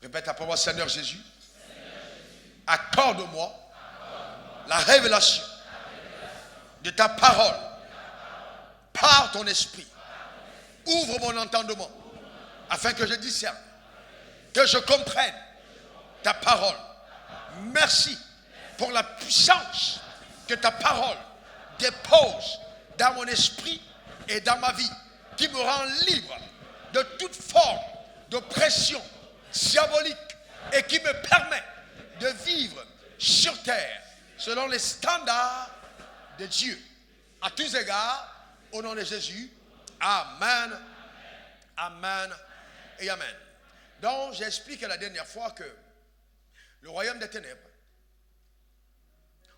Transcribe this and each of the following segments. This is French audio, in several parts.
Répète après moi, Seigneur Jésus, accorde-moi la révélation de ta parole par ton esprit. Ouvre mon entendement afin que je discerne, que je comprenne ta parole. Merci pour la puissance que ta parole dépose dans mon esprit et dans ma vie, qui me rend libre de toute forme d'oppression diabolique et qui me permet de vivre sur terre selon les standards de Dieu. À tous égards, au nom de Jésus, Amen, Amen et Amen. Donc, j'ai expliqué la dernière fois que le royaume des ténèbres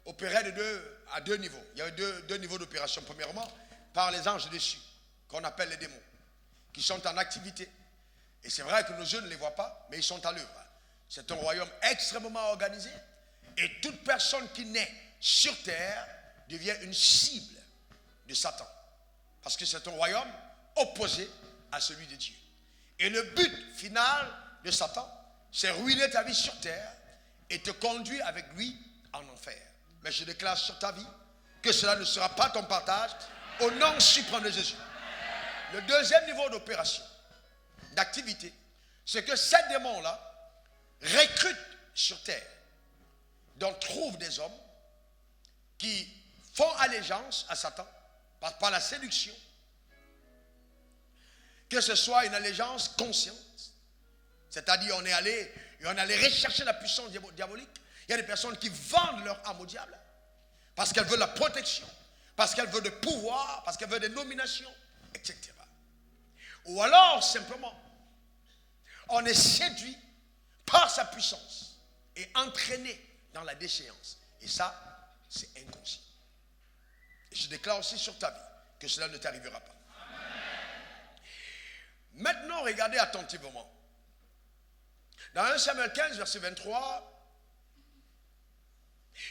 opérait à deux niveaux. Il y avait deux niveaux d'opération. Premièrement, par les anges déchus, qu'on appelle les démons, qui sont en activité. Et c'est vrai que nos yeux ne les voient pas, mais ils sont à l'œuvre. C'est un royaume extrêmement organisé. Et toute personne qui naît sur terre devient une cible de Satan. Parce que c'est un royaume opposé à celui de Dieu. Et le but final de Satan, c'est ruiner ta vie sur terre et te conduire avec lui en enfer. Mais je déclare sur ta vie que cela ne sera pas ton partage au nom suprême de Jésus. Le deuxième niveau d'opération, d'activité, c'est que ces démons-là recrutent sur terre, donc trouvent des hommes qui font allégeance à Satan par la séduction, que ce soit une allégeance consciente, c'est-à-dire on est allé rechercher la puissance diabolique. Il y a des personnes qui vendent leur âme au diable parce qu'elles veulent la protection, parce qu'elles veulent le pouvoir, parce qu'elles veulent des nominations, etc. Ou alors simplement on est séduit par sa puissance et entraîné dans la déchéance. Et ça, c'est inconscient. Et je déclare aussi sur ta vie que cela ne t'arrivera pas. Maintenant, regardez attentivement. Dans 1 Samuel 15, verset 23,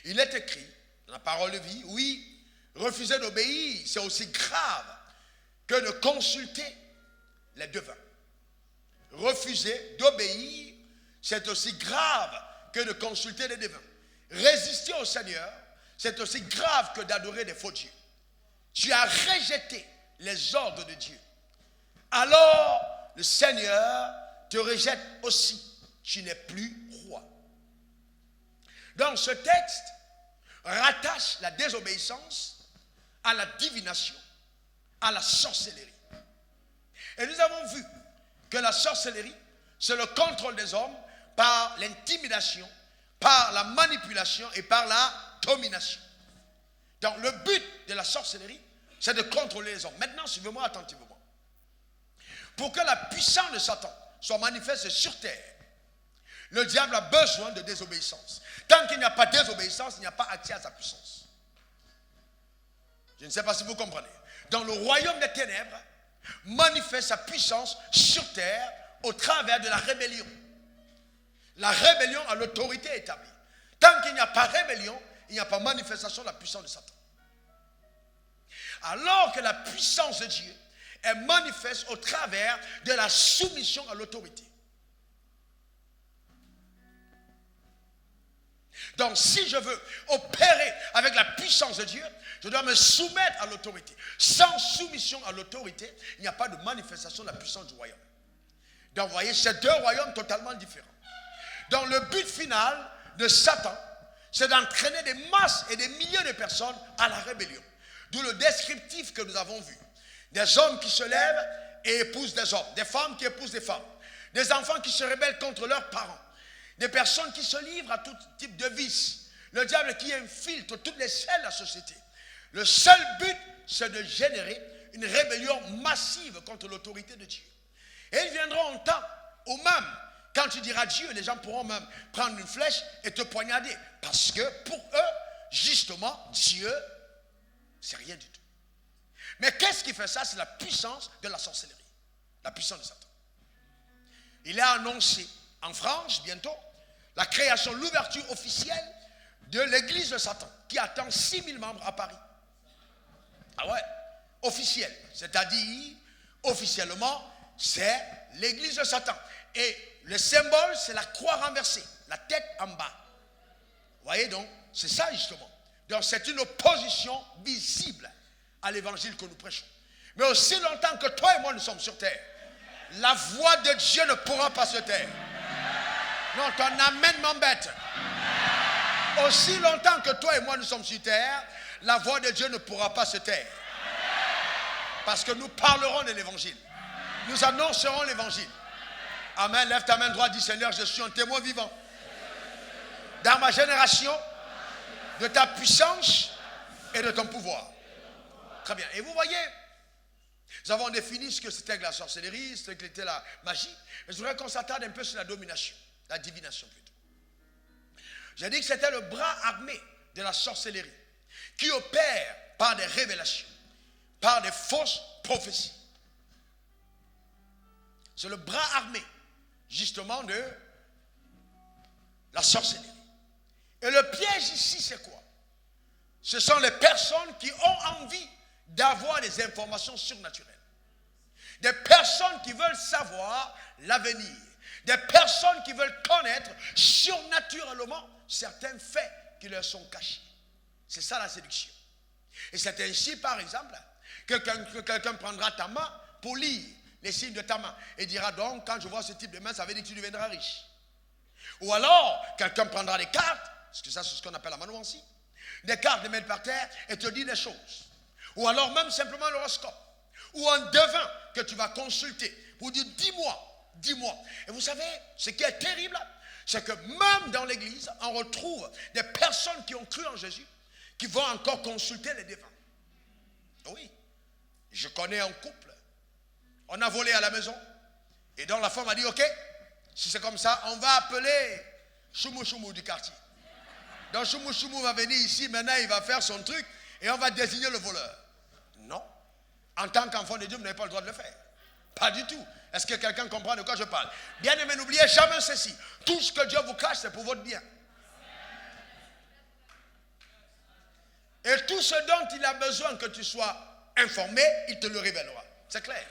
il est écrit, dans la parole de vie, oui, refuser d'obéir, c'est aussi grave que de consulter les devins. Refuser d'obéir, c'est aussi grave que de consulter les devins. Résister au Seigneur, c'est aussi grave que d'adorer des faux dieux. Tu as rejeté les ordres de Dieu. Alors, le Seigneur te rejette aussi. Tu n'es plus roi. Donc, ce texte rattache la désobéissance à la divination, à la sorcellerie. Et nous avons vu que la sorcellerie, c'est le contrôle des hommes par l'intimidation, par la manipulation et par la domination. Donc, le but de la sorcellerie, c'est de contrôler les hommes. Maintenant, suivez-moi attentivement. Pour que la puissance de Satan soit manifeste sur terre, le diable a besoin de désobéissance. Tant qu'il n'y a pas de désobéissance, il n'y a pas accès à sa puissance. Je ne sais pas si vous comprenez. Dans le royaume des ténèbres, manifeste sa puissance sur terre au travers de la rébellion. La rébellion à l'autorité établie. Tant qu'il n'y a pas rébellion, il n'y a pas manifestation de la puissance de Satan. Alors que la puissance de Dieu est manifeste au travers de la soumission à l'autorité. Donc si je veux opérer avec la puissance de Dieu, je dois me soumettre à l'autorité. Sans soumission à l'autorité, il n'y a pas de manifestation de la puissance du royaume. Donc vous voyez, c'est deux royaumes totalement différents. Donc le but final de Satan, c'est d'entraîner des masses et des milliers de personnes à la rébellion. D'où le descriptif que nous avons vu. Des hommes qui se lèvent et épousent des hommes. Des femmes qui épousent des femmes. Des enfants qui se rebellent contre leurs parents. Des personnes qui se livrent à tout type de vices. Le diable qui infiltre toutes les sphères de la société. Le seul but, c'est de générer une rébellion massive contre l'autorité de Dieu. Et il viendra un temps où même, quand tu diras Dieu, les gens pourront même prendre une flèche et te poignarder. Parce que pour eux, justement, Dieu, c'est rien du tout. Mais qu'est-ce qui fait ça? C'est la puissance de la sorcellerie. La puissance de Satan. Il a annoncé en France, bientôt, la création, l'ouverture officielle de l'église de Satan, qui attend 6000 membres à Paris. Ah ouais, officiel. C'est-à-dire, officiellement, c'est l'église de Satan. Et le symbole, c'est la croix renversée, la tête en bas. Vous voyez donc, c'est ça justement. Donc c'est une opposition visible à l'évangile que nous prêchons. Mais aussi longtemps que toi et moi nous sommes sur terre, la voix de Dieu ne pourra pas se taire. Non, ton amen m'embête. Aussi longtemps que toi et moi nous sommes sur terre, la voix de Dieu ne pourra pas se taire. Parce que nous parlerons de l'évangile. Nous annoncerons l'évangile. Amen. Lève ta main droite, dis Seigneur, je suis un témoin vivant. Dans ma génération, de ta puissance et de ton pouvoir. Très bien. Et vous voyez, nous avons défini ce que c'était que la sorcellerie, ce que c'était la magie. Mais je voudrais qu'on s'attarde un peu sur la domination, la divination plutôt. J'ai dit que c'était le bras armé de la sorcellerie qui opère par des révélations, par des fausses prophéties. C'est le bras armé, justement, de la sorcellerie. Et le piège ici, c'est quoi? Ce sont les personnes qui ont envie d'avoir des informations surnaturelles. Des personnes qui veulent savoir l'avenir. Des personnes qui veulent connaître surnaturellement certains faits qui leur sont cachés. C'est ça la séduction. Et c'est ainsi, par exemple, que quelqu'un prendra ta main pour lire les signes de ta main et dira donc, quand je vois ce type de main, ça veut dire que tu deviendras riche. Ou alors, quelqu'un prendra des cartes, parce que ça c'est ce qu'on appelle la manouancie, des cartes de mettre par terre et te dire des choses. Ou alors même simplement l'horoscope. Ou un devin que tu vas consulter pour dire dis-moi, dis-moi. Et vous savez, ce qui est terrible, c'est que même dans l'église, on retrouve des personnes qui ont cru en Jésus, qui vont encore consulter les devins. Oui, je connais un couple, on a volé à la maison, et donc la femme a dit, ok, si c'est comme ça, on va appeler Choumou Choumou du quartier. Donc Choumou Choumou va venir ici, maintenant il va faire son truc, et on va désigner le voleur. Non, en tant qu'enfant de Dieu, vous n'avez pas le droit de le faire. Pas du tout. Est-ce que quelqu'un comprend de quoi je parle? Bien aimé, n'oubliez jamais ceci. Tout ce que Dieu vous cache, c'est pour votre bien. Et tout ce dont il a besoin que tu sois informé, il te le révélera. C'est clair.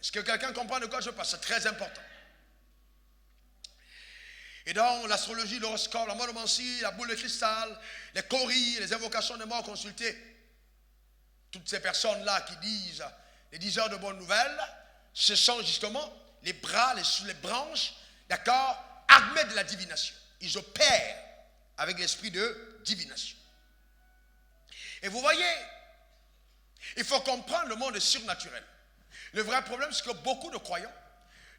Est-ce que quelqu'un comprend de quoi je parle? C'est très important. Et donc, l'astrologie, l'horoscope, la monomancie, la boule de cristal, les chories, les invocations des morts consultées, toutes ces personnes-là qui disent les diseurs de bonnes nouvelles, ce sont justement les bras, les branches, d'accord, armés de la divination. Ils opèrent avec l'esprit de divination. Et vous voyez, il faut comprendre le monde surnaturel. Le vrai problème, c'est que beaucoup de croyants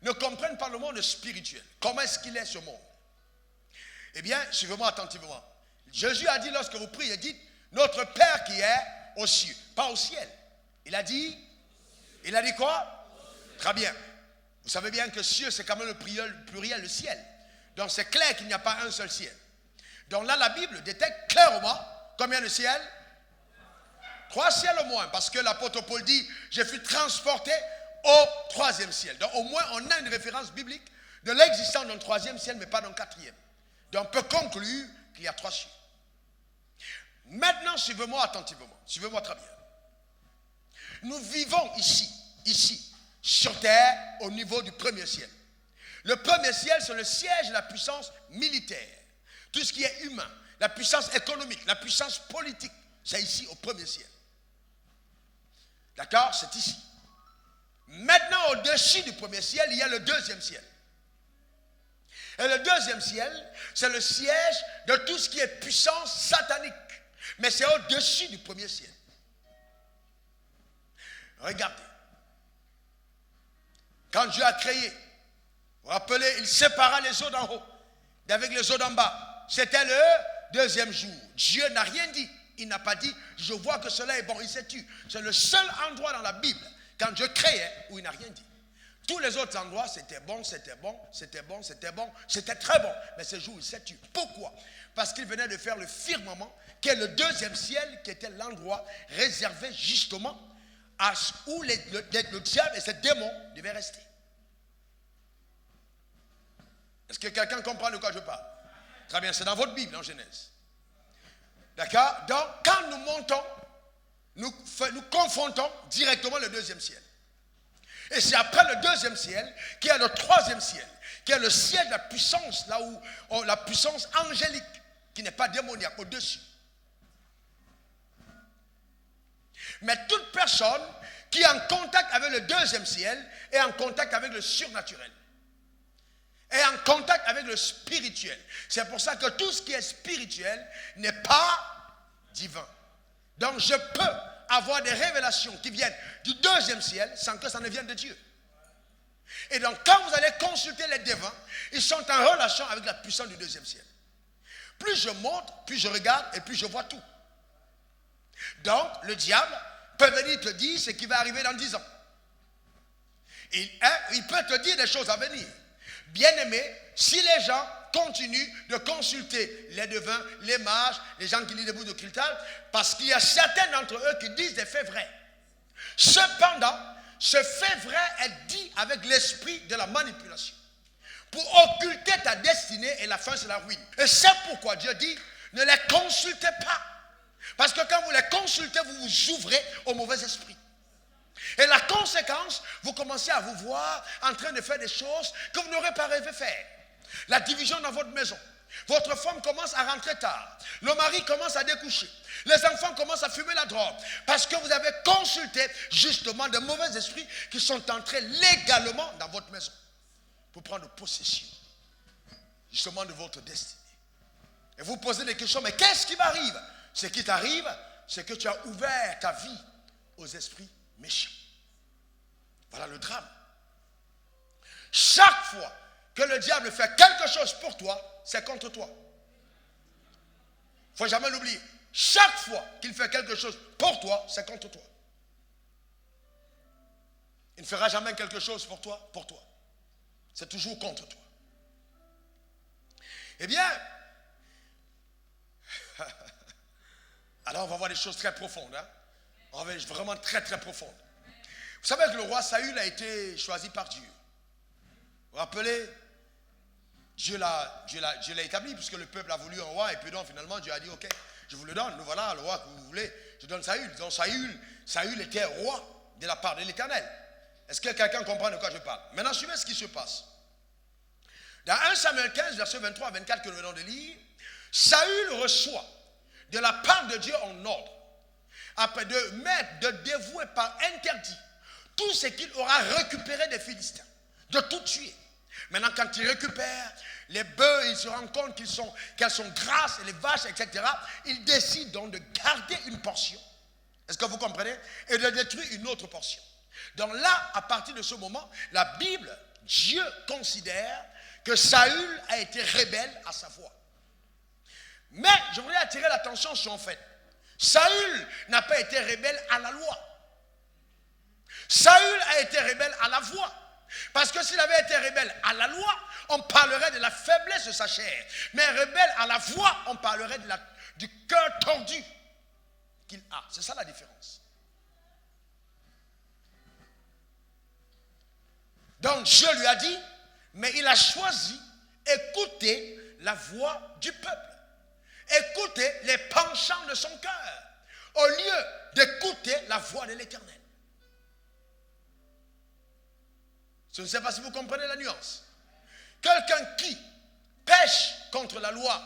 ne comprennent pas le monde spirituel. Comment est-ce qu'il est ce monde? Eh bien, suivez-moi attentivement. Jésus a dit lorsque vous priez, dites, notre Père qui est aux cieux, pas au ciel. Il a dit quoi? Très bien. Vous savez bien que cieux, c'est quand même le pluriel, le ciel. Donc c'est clair qu'il n'y a pas un seul ciel. Donc là, la Bible détecte clairement combien de ciels? 3 ciels au moins, parce que l'apôtre Paul dit, je fus transporté au 3e ciel. Donc au moins, on a une référence biblique de l'existence d'un 3e ciel, mais pas d'un 4e. Donc on peut conclure qu'il y a 3 cieux. Maintenant, suivez-moi attentivement. Suivez-moi très bien. Nous vivons ici, sur terre, au niveau du 1er ciel. Le 1er ciel, c'est le siège de la puissance militaire. Tout ce qui est humain, la puissance économique, la puissance politique, c'est ici, au 1er ciel. D'accord? C'est ici. Maintenant, au-dessus du 1er ciel, il y a le 2e ciel. Et le 2e ciel, c'est le siège de tout ce qui est puissance satanique. Mais c'est au-dessus du 1er ciel. Regardez. Quand Dieu a créé, vous vous rappelez, il sépara les eaux d'en haut d'avec les eaux d'en bas. C'était le 2e jour. Dieu n'a rien dit. Il n'a pas dit, je vois que cela est bon, il s'est tu. C'est le seul endroit dans la Bible, quand Dieu créait, où il n'a rien dit. Tous les autres endroits, c'était bon, c'était bon, c'était bon, c'était bon, c'était très bon. Mais ce jour, il s'est tu. Pourquoi? Parce qu'il venait de faire le firmament, qui est le 2e ciel, qui était l'endroit réservé justement à où le diable et ses démons devaient rester. Est-ce que quelqu'un comprend de quoi je parle? Très bien, c'est dans votre Bible en Genèse. D'accord? Donc, quand nous montons, nous confrontons directement le 2e ciel. Et c'est après le deuxième ciel qu'il y a le troisième ciel, qui est le ciel de la puissance, là où la puissance angélique, qui n'est pas démoniaque, au-dessus. Mais toute personne qui est en contact avec le deuxième ciel est en contact avec le surnaturel, est en contact avec le spirituel. C'est pour ça que tout ce qui est spirituel n'est pas divin. Donc je peux avoir des révélations qui viennent du deuxième ciel sans que ça ne vienne de Dieu. Et donc quand vous allez consulter les devins, ils sont en relation avec la puissance du deuxième ciel. Plus je monte, plus je regarde et plus je vois tout. Donc le diable peut venir te dire ce qui va arriver dans 10 ans. Il peut te dire des choses à venir. Bien-aimé, si les gens continuent de consulter les devins, les mages, les gens qui lisent des bouts de cristal, parce qu'il y a certains d'entre eux qui disent des faits vrais. Cependant, ce fait vrai est dit avec l'esprit de la manipulation, pour occulter ta destinée, et la fin c'est la ruine. Et c'est pourquoi Dieu dit, ne les consultez pas. Parce que quand vous les consultez, vous vous ouvrez au mauvais esprit. Et la conséquence, vous commencez à vous voir en train de faire des choses que vous n'aurez pas rêvé faire. La division dans votre maison. Votre femme commence à rentrer tard. Le mari commence à découcher. Les enfants commencent à fumer la drogue. Parce que vous avez consulté justement de mauvais esprits qui sont entrés légalement dans votre maison. Pour prendre possession justement de votre destinée. Et vous posez des questions, mais qu'est-ce qui m'arrive? Ce qui t'arrive, c'est que tu as ouvert ta vie aux esprits méchants. Voilà le drame. Chaque fois que le diable fait quelque chose pour toi, c'est contre toi. Il ne faut jamais l'oublier. Chaque fois qu'il fait quelque chose pour toi, c'est contre toi. Il ne fera jamais quelque chose pour toi, C'est toujours contre toi. Eh bien, alors on va voir des choses très profondes. Hein? On va voir vraiment très très profondes. Vous savez que le roi Saül a été choisi par Dieu. Vous vous rappelez, Dieu l'a établi puisque le peuple a voulu un roi et puis donc finalement Dieu a dit ok, je vous le donne, nous voilà le roi que vous voulez, je donne Saül. Donc Saül était roi de la part de l'Éternel. Est-ce que quelqu'un comprend de quoi je parle? Maintenant suivez ce qui se passe. Dans 1 Samuel 15, versets 23 à 24 que nous venons de lire, Saül reçoit de la part de Dieu en ordre, après de dévouer par interdit tout ce qu'il aura récupéré des Philistins, de tout tuer. Maintenant, quand il récupère les bœufs, il se rend compte qu'elles sont grasses, et les vaches, etc. Il décide donc de garder une portion. Est-ce que vous comprenez? Et de détruire une autre portion. Donc là, à partir de ce moment, la Bible, Dieu considère que Saül a été rebelle à sa voix. Mais je voudrais attirer l'attention sur un fait. Saül n'a pas été rebelle à la loi. Saül a été rebelle à la voix. Parce que s'il avait été rebelle à la loi, on parlerait de la faiblesse de sa chair. Mais rebelle à la voix, on parlerait du cœur tordu qu'il a. C'est ça la différence. Donc Dieu lui a dit, mais il a choisi écouter la voix du peuple. Écouter les penchants de son cœur, au lieu d'écouter la voix de l'Éternel. Je ne sais pas si vous comprenez la nuance. Quelqu'un qui pêche contre la loi,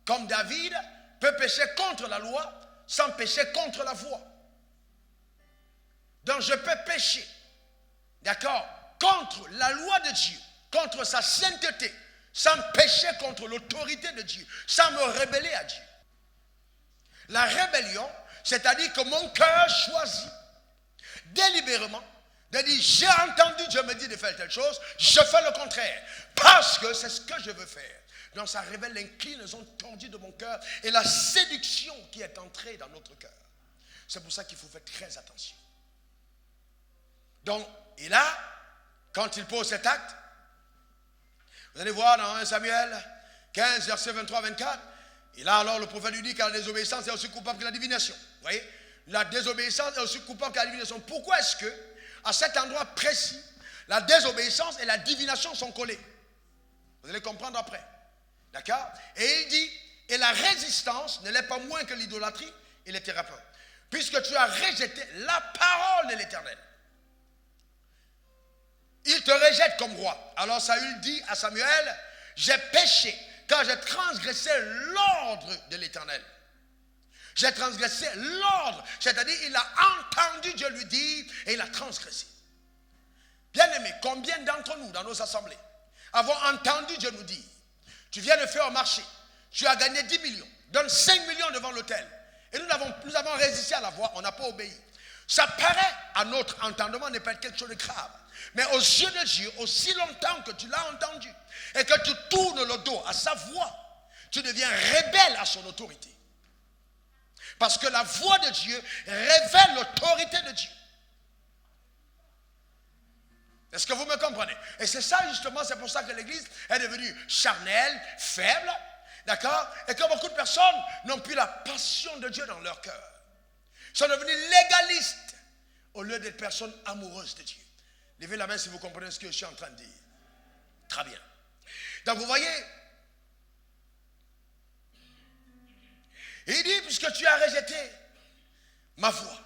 comme David, peut pécher contre la loi sans pécher contre la voix. Donc je peux pécher, d'accord, contre la loi de Dieu, contre sa sainteté, sans pécher contre l'autorité de Dieu, sans me rebeller à Dieu. La rébellion, c'est-à-dire que mon cœur choisit délibérément de dire, j'ai entendu Dieu me dire de faire telle chose, je fais le contraire, parce que c'est ce que je veux faire. Donc ça révèle l'inclinaison tordue de mon cœur et la séduction qui est entrée dans notre cœur. C'est pour ça qu'il faut faire très attention. Donc, et là, quand il pose cet acte, vous allez voir dans 1 Samuel 15, verset 23-24, et là alors le prophète lui dit que la désobéissance est aussi coupable que la divination. Vous voyez, la désobéissance est aussi coupable que la divination. Pourquoi est-ce que, à cet endroit précis, la désobéissance et la divination sont collées? Vous allez comprendre après. D'accord? Et il dit, et la résistance ne l'est pas moins que l'idolâtrie et les thérapeutes, puisque tu as rejeté la parole de l'Éternel. il te rejette comme roi. Alors Saül dit à Samuel, j'ai péché car j'ai transgressé l'ordre de l'Éternel. J'ai transgressé l'ordre, c'est-à-dire il a entendu Dieu lui dire et il a transgressé. Bien-aimé, combien d'entre nous dans nos assemblées avons entendu Dieu nous dire, tu viens de faire un marché, tu as gagné 10 millions, donne 5 millions devant l'autel. Et nous avons résisté à la voix, on n'a pas obéi. Ça paraît à notre entendement n'est pas quelque chose de grave. Mais aux yeux de Dieu, aussi longtemps que tu l'as entendu et que tu tournes le dos à sa voix, tu deviens rebelle à son autorité. Parce que la voix de Dieu révèle l'autorité de Dieu. Est-ce que vous me comprenez? Et c'est ça justement, c'est pour ça que l'église est devenue charnelle, faible, d'accord? Et que beaucoup de personnes n'ont plus la passion de Dieu dans leur cœur. Ils sont devenus légalistes au lieu d'être personnes amoureuses de Dieu. Levez la main si vous comprenez ce que je suis en train de dire. Très bien. Donc vous voyez, il dit, puisque tu as rejeté ma voix,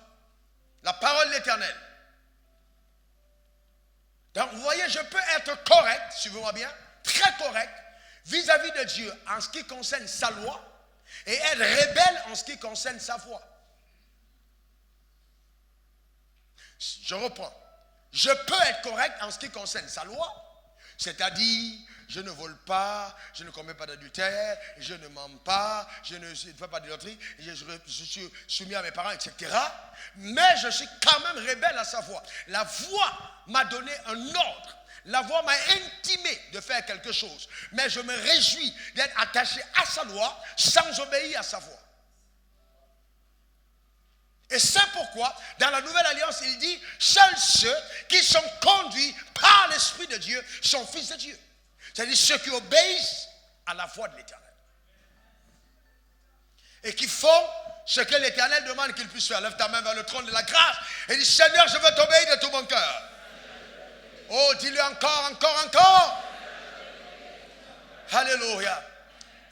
la parole de l'Éternel. Donc vous voyez, je peux être correct, suivez-moi bien, très correct, vis-à-vis de Dieu en ce qui concerne sa loi et être rebelle en ce qui concerne sa voix. Je reprends. Je peux être correct en ce qui concerne sa loi, c'est-à-dire je ne vole pas, je ne commets pas d'adultère, je ne mens pas, je ne fais pas d'adultère, je suis soumis à mes parents, etc. Mais je suis quand même rebelle à sa voix. La voix m'a donné un ordre. La voix m'a intimé de faire quelque chose. Mais je me réjouis d'être attaché à sa loi sans obéir à sa voix. Et c'est pourquoi, dans la Nouvelle Alliance, il dit, seuls ceux qui sont conduits par l'Esprit de Dieu sont fils de Dieu. C'est-à-dire ceux qui obéissent à la voix de l'Éternel. Et qui font ce que l'Éternel demande qu'ils puissent faire. Lève ta main vers le trône de la grâce et dis, Seigneur, je veux t'obéir de tout mon cœur. Oh, dis-le encore, encore, encore. Alléluia.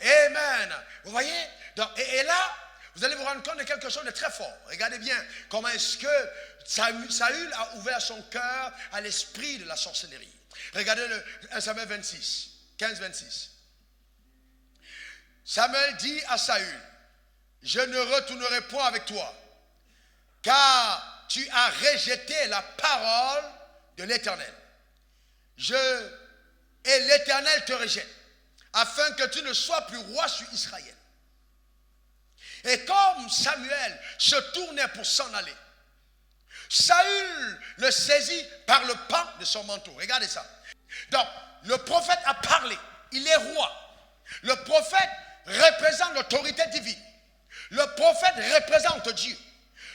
Amen. Vous voyez? Donc, et là, vous allez vous rendre compte de quelque chose de très fort. Regardez bien comment est-ce que Saül a ouvert son cœur à l'esprit de la sorcellerie. Regardez le 1 Samuel 26, 15-26. Samuel dit à Saül, je ne retournerai point avec toi, car tu as rejeté la parole de l'Éternel. Et l'Éternel te rejette, afin que tu ne sois plus roi sur Israël. Et comme Samuel se tournait pour s'en aller, Saül le saisit par le pan de son manteau. Regardez ça. Donc, le prophète a parlé. Il est roi. Le prophète représente l'autorité divine. Le prophète représente Dieu.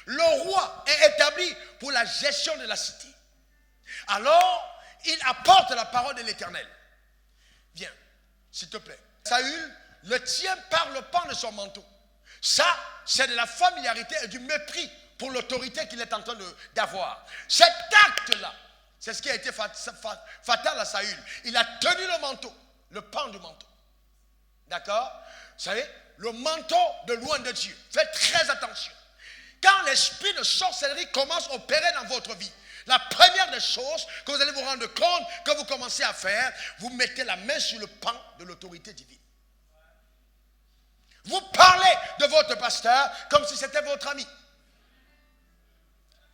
Le roi est établi pour la gestion de la cité. Alors, il apporte la parole de l'Éternel. Viens, s'il te plaît. Saül le tient par le pan de son manteau. Ça, c'est de la familiarité et du mépris pour l'autorité qu'il est en train d'avoir. Cet acte-là, c'est ce qui a été fatal à Saül. Il a tenu le manteau, le pan du manteau. D'accord? Vous savez, le manteau de loin de Dieu. Faites très attention. Quand l'esprit de sorcellerie commence à opérer dans votre vie, la première des choses que vous allez vous rendre compte que vous commencez à faire, vous mettez la main sur le pan de l'autorité divine. Vous parlez de votre pasteur comme si c'était votre ami.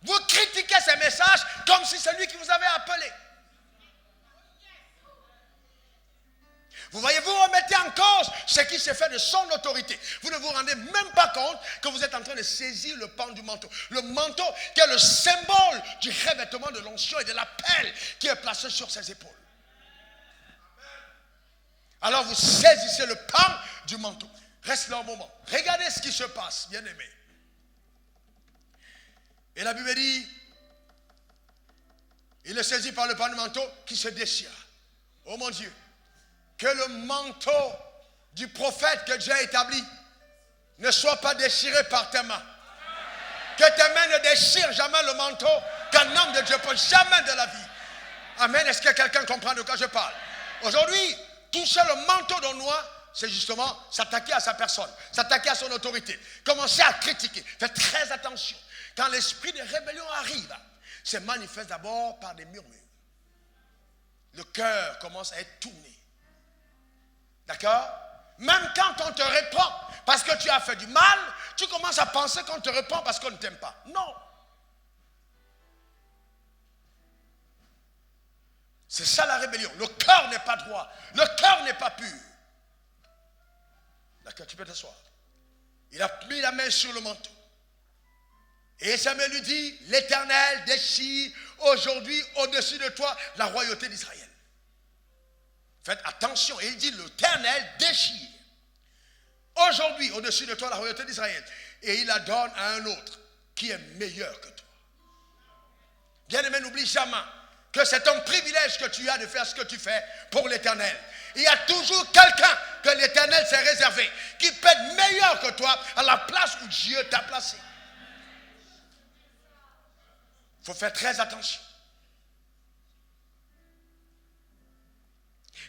Vous critiquez ses messages comme si c'est lui qui vous avait appelé. Vous voyez, vous remettez en cause ce qui s'est fait de son autorité. Vous ne vous rendez même pas compte que vous êtes en train de saisir le pan du manteau. Le manteau qui est le symbole du revêtement de l'onction et de l'appel qui est placé sur ses épaules. Alors vous saisissez le pan du manteau. Reste là un moment. Regardez ce qui se passe, bien-aimés. Et la Bible dit, il est saisi par le pan du manteau qui se déchire. Oh mon Dieu, que le manteau du prophète que Dieu a établi ne soit pas déchiré par tes mains. Que tes mains ne déchirent jamais le manteau qu'un homme de Dieu peut jamais de la vie. Amen. Est-ce que quelqu'un comprend de quoi je parle? Aujourd'hui, toucher le manteau d'un noir, c'est justement s'attaquer à sa personne, s'attaquer à son autorité, commencer à critiquer. Faites très attention. Quand l'esprit de rébellion arrive, c'est manifeste d'abord par des murmures. le cœur commence à être tourné. D'accord? Même quand on te répand parce que tu as fait du mal, tu commences à penser qu'on te répand parce qu'on ne t'aime pas. Non. C'est ça la rébellion. Le cœur n'est pas droit. Le cœur n'est pas pur. D'accord, tu peux t'asseoir. Il a mis la main sur le manteau. Et Samuel lui dit, l'Éternel déchire aujourd'hui au-dessus de toi la royauté d'Israël. Faites attention. Et il dit, l'Éternel déchire aujourd'hui au-dessus de toi la royauté d'Israël. Et il la donne à un autre qui est meilleur que toi. Bien-aimé, n'oublie jamais que c'est un privilège que tu as de faire ce que tu fais pour l'Éternel. Il y a toujours quelqu'un que l'Éternel s'est réservé qui peut être meilleur que toi à la place où Dieu t'a placé. Il faut faire très attention.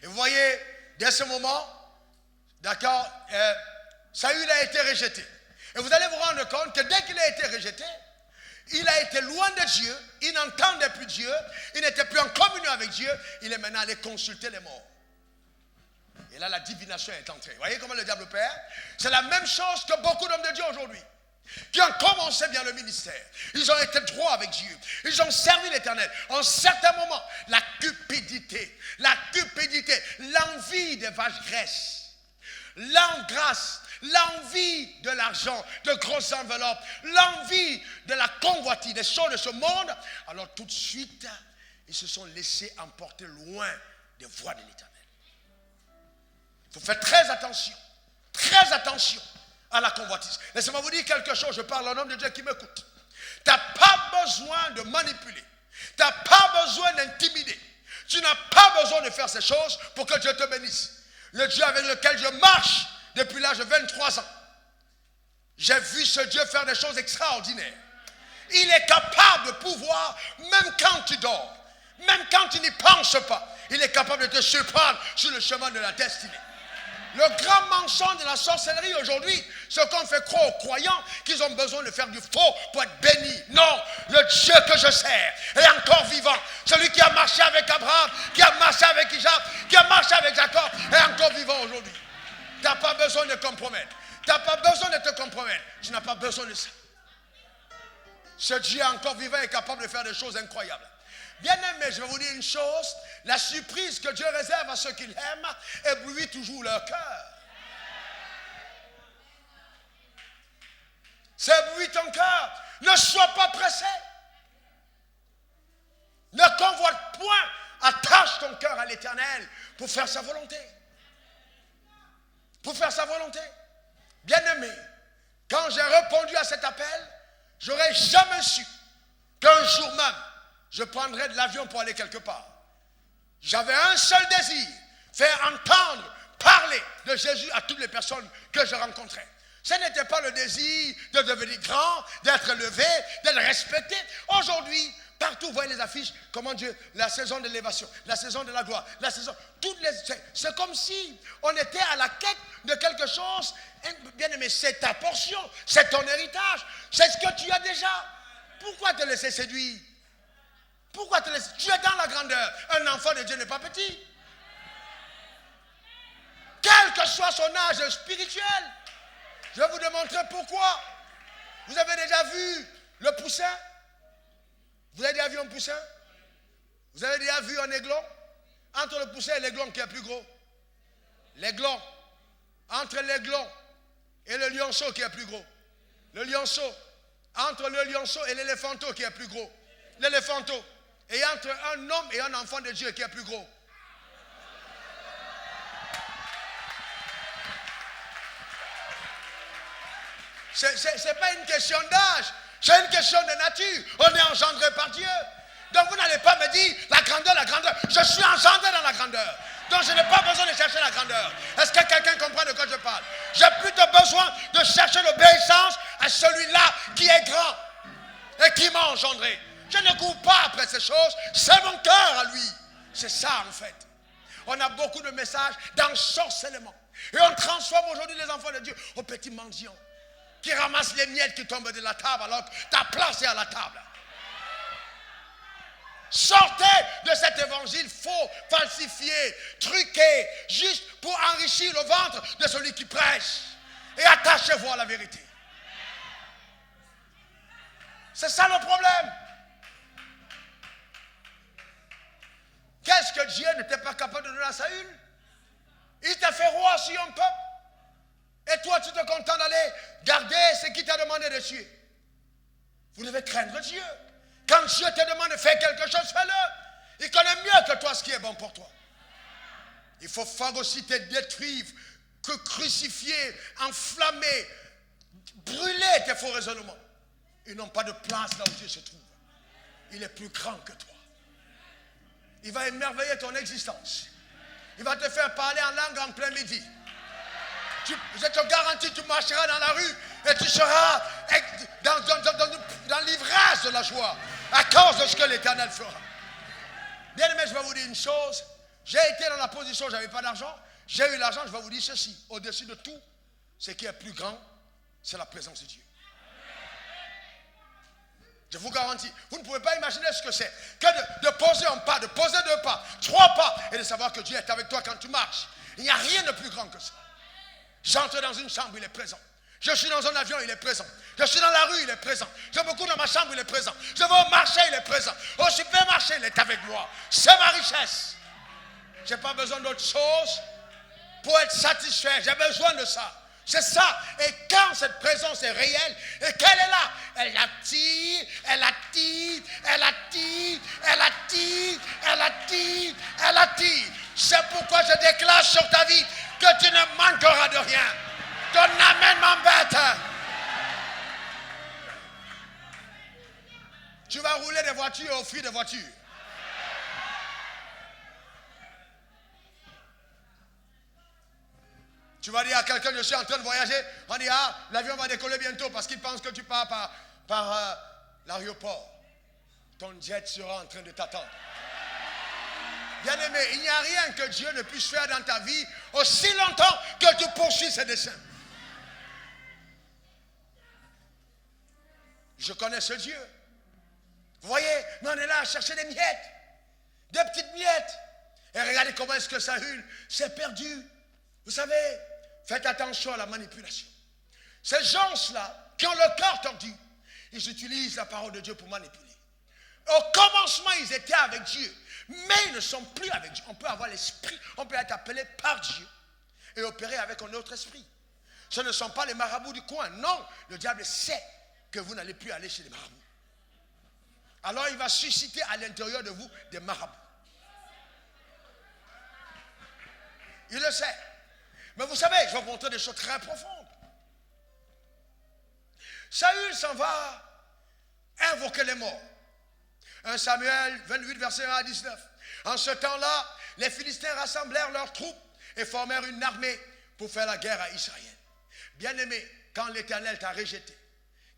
Et vous voyez, dès ce moment, d'accord, Saül a été rejeté. Et vous allez vous rendre compte que dès qu'il a été rejeté, il a été loin de Dieu, il n'entendait plus Dieu, il n'était plus en communion avec Dieu, il est maintenant allé consulter les morts. Et là, la divination est entrée. Vous voyez comment le diable opère? C'est la même chose que beaucoup d'hommes de Dieu aujourd'hui, qui ont commencé bien le ministère. Ils ont été droits avec Dieu. Ils ont servi l'Éternel. En certains moments, la cupidité, l'envie des vaches graisses, l'engrâce, l'envie de l'argent, de grosses enveloppes, l'envie de la convoitise, des choses de ce monde. Alors tout de suite, ils se sont laissés emporter loin des voies de l'Éternel. Il faut faire très attention à la convoitise. Laissez-moi vous dire quelque chose, je parle en homme de Dieu qui m'écoute. Tu n'as pas besoin de manipuler, tu n'as pas besoin d'intimider, tu n'as pas besoin de faire ces choses pour que Dieu te bénisse. Le Dieu avec lequel je marche depuis l'âge de 23 ans, j'ai vu ce Dieu faire des choses extraordinaires. Il est capable de pouvoir, même quand tu dors, même quand tu n'y penses pas, il est capable de te surprendre sur le chemin de la destinée. Le grand mensonge de la sorcellerie aujourd'hui, c'est qu'on fait croire aux croyants qu'ils ont besoin de faire du faux pour être bénis. Non, le Dieu que je sers est encore vivant. Celui qui a marché avec Abraham, qui a marché avec Isaac, qui a marché avec Jacob, est encore vivant aujourd'hui. Tu n'as pas besoin de compromettre. Tu n'as pas besoin de te compromettre. Tu n'as pas besoin de ça. Ce Dieu encore vivant est capable de faire des choses incroyables. Bien aimé, je vais vous dire une chose. La surprise que Dieu réserve à ceux qu'il aime éblouit toujours leur cœur. Ça éblouit ton cœur. Ne sois pas pressé. Ne convoite point. Attache ton cœur à l'Éternel pour faire sa volonté. Pour faire sa volonté. Bien aimé, quand j'ai répondu à cet appel, j'aurais jamais su qu'un jour même, je prendrais de l'avion pour aller quelque part. J'avais un seul désir, faire entendre, parler de Jésus à toutes les personnes que je rencontrais. Ce n'était pas le désir de devenir grand, d'être élevé, d'être respecté. Aujourd'hui, partout, vous voyez les affiches, comment Dieu, la saison de l'élévation, la saison de la gloire, la saison, c'est comme si on était à la quête de quelque chose. Bien aimé, c'est ta portion, c'est ton héritage, c'est ce que tu as déjà. Pourquoi te laisser séduire? Pourquoi te laisser? Tu es dans la grandeur. Un enfant de Dieu n'est pas petit. Quel que soit son âge spirituel. Je vais vous démontrer pourquoi. Vous avez déjà vu le poussin? Vous avez déjà vu un poussin? Vous avez déjà vu un aiglon? Entre le poussin et l'aiglon, qui est plus gros? L'aiglon. Entre l'aiglon et le lionceau, qui est plus gros? Le lionceau. Entre le lionceau et l'éléphanteau, qui est plus gros? L'éléphanteau. Et entre un homme et un enfant de Dieu, qui est plus gros? C'est pas une question d'âge, c'est une question de nature. On est engendré par Dieu. Donc vous n'allez pas me dire la grandeur, la grandeur. Je suis engendré dans la grandeur. Donc je n'ai pas besoin de chercher la grandeur. Est-ce que quelqu'un comprend de quoi je parle? J'ai plutôt besoin de chercher l'obéissance à celui-là qui est grand et qui m'a engendré. Je ne cours pas après ces choses, c'est mon cœur à lui. C'est ça en fait. On a beaucoup de messages d'ensorcellement. Et on transforme aujourd'hui les enfants de Dieu aux petits mendiants qui ramassent les miettes qui tombent de la table alors que ta place est à la table. Sortez de cet évangile faux, falsifié, truqué, juste pour enrichir le ventre de celui qui prêche. Et attachez-vous à la vérité. C'est ça le problème. Qu'est-ce que Dieu n'était pas capable de donner à Saül? Il t'a fait roi sur un peuple. Et toi, tu te contentes d'aller garder ce qu'il t'a demandé de tuer. Vous devez craindre Dieu. Quand Dieu te demande de faire quelque chose, fais-le. Il connaît mieux que toi ce qui est bon pour toi. Il faut phagocyter, détruire, crucifier, enflammer, brûler tes faux raisonnements. Ils n'ont pas de place là où Dieu se trouve. Il est plus grand que toi. Il va émerveiller ton existence. Il va te faire parler en langue en plein midi. Je te garantis, tu marcheras dans la rue et tu seras dans l'ivresse de la joie à cause de ce que l'Éternel fera. Bien aimé, je vais vous dire une chose. J'ai été dans la position où je n'avais pas d'argent. J'ai eu l'argent, je vais vous dire ceci. Au-dessus de tout, ce qui est plus grand, c'est la présence de Dieu. Je vous garantis, vous ne pouvez pas imaginer ce que c'est que de poser un pas, de poser 2 pas, 3 pas et de savoir que Dieu est avec toi quand tu marches. Il n'y a rien de plus grand que ça. J'entre dans une chambre, il est présent. Je suis dans un avion, il est présent. Je suis dans la rue, il est présent. Je me couche dans ma chambre, il est présent. Je vais au marché, il est présent. Au supermarché, il est avec moi. C'est ma richesse. Je n'ai pas besoin d'autre chose pour être satisfait. J'ai besoin de ça. C'est ça. Et quand cette présence est réelle et qu'elle est là, elle attire, elle attire, elle attire, elle attire, elle attire, elle attire. C'est pourquoi je déclare sur ta vie que tu ne manqueras de rien. Ton amen m'embête. Tu vas rouler des voitures et offrir des voitures. Tu vas dire à quelqu'un, je suis en train de voyager. On dit, ah, l'avion va décoller bientôt parce qu'il pense que tu pars par l'aéroport. Ton jet sera en train de t'attendre. Bien aimé, il n'y a rien que Dieu ne puisse faire dans ta vie aussi longtemps que tu poursuis ses desseins. Je connais ce Dieu. Vous voyez, nous on est là à chercher des miettes. Des petites miettes. Et regardez comment est-ce que Saül s'est perdu. Vous savez, faites attention à la manipulation. Ces gens-là, qui ont le cœur tordu, ils utilisent la parole de Dieu pour manipuler. Au commencement, ils étaient avec Dieu, mais ils ne sont plus avec Dieu. On peut avoir l'esprit, on peut être appelé par Dieu et opérer avec un autre esprit. Ce ne sont pas les marabouts du coin. Non, le diable sait que vous n'allez plus aller chez les marabouts. Alors il va susciter à l'intérieur de vous des marabouts. Il le sait. Mais vous savez, je vais vous montrer des choses très profondes. Saül s'en va invoquer les morts. 1 Samuel 28, verset 1 à 19. En ce temps-là, les Philistins rassemblèrent leurs troupes et formèrent une armée pour faire la guerre à Israël. Bien-aimé, quand l'Éternel t'a rejeté,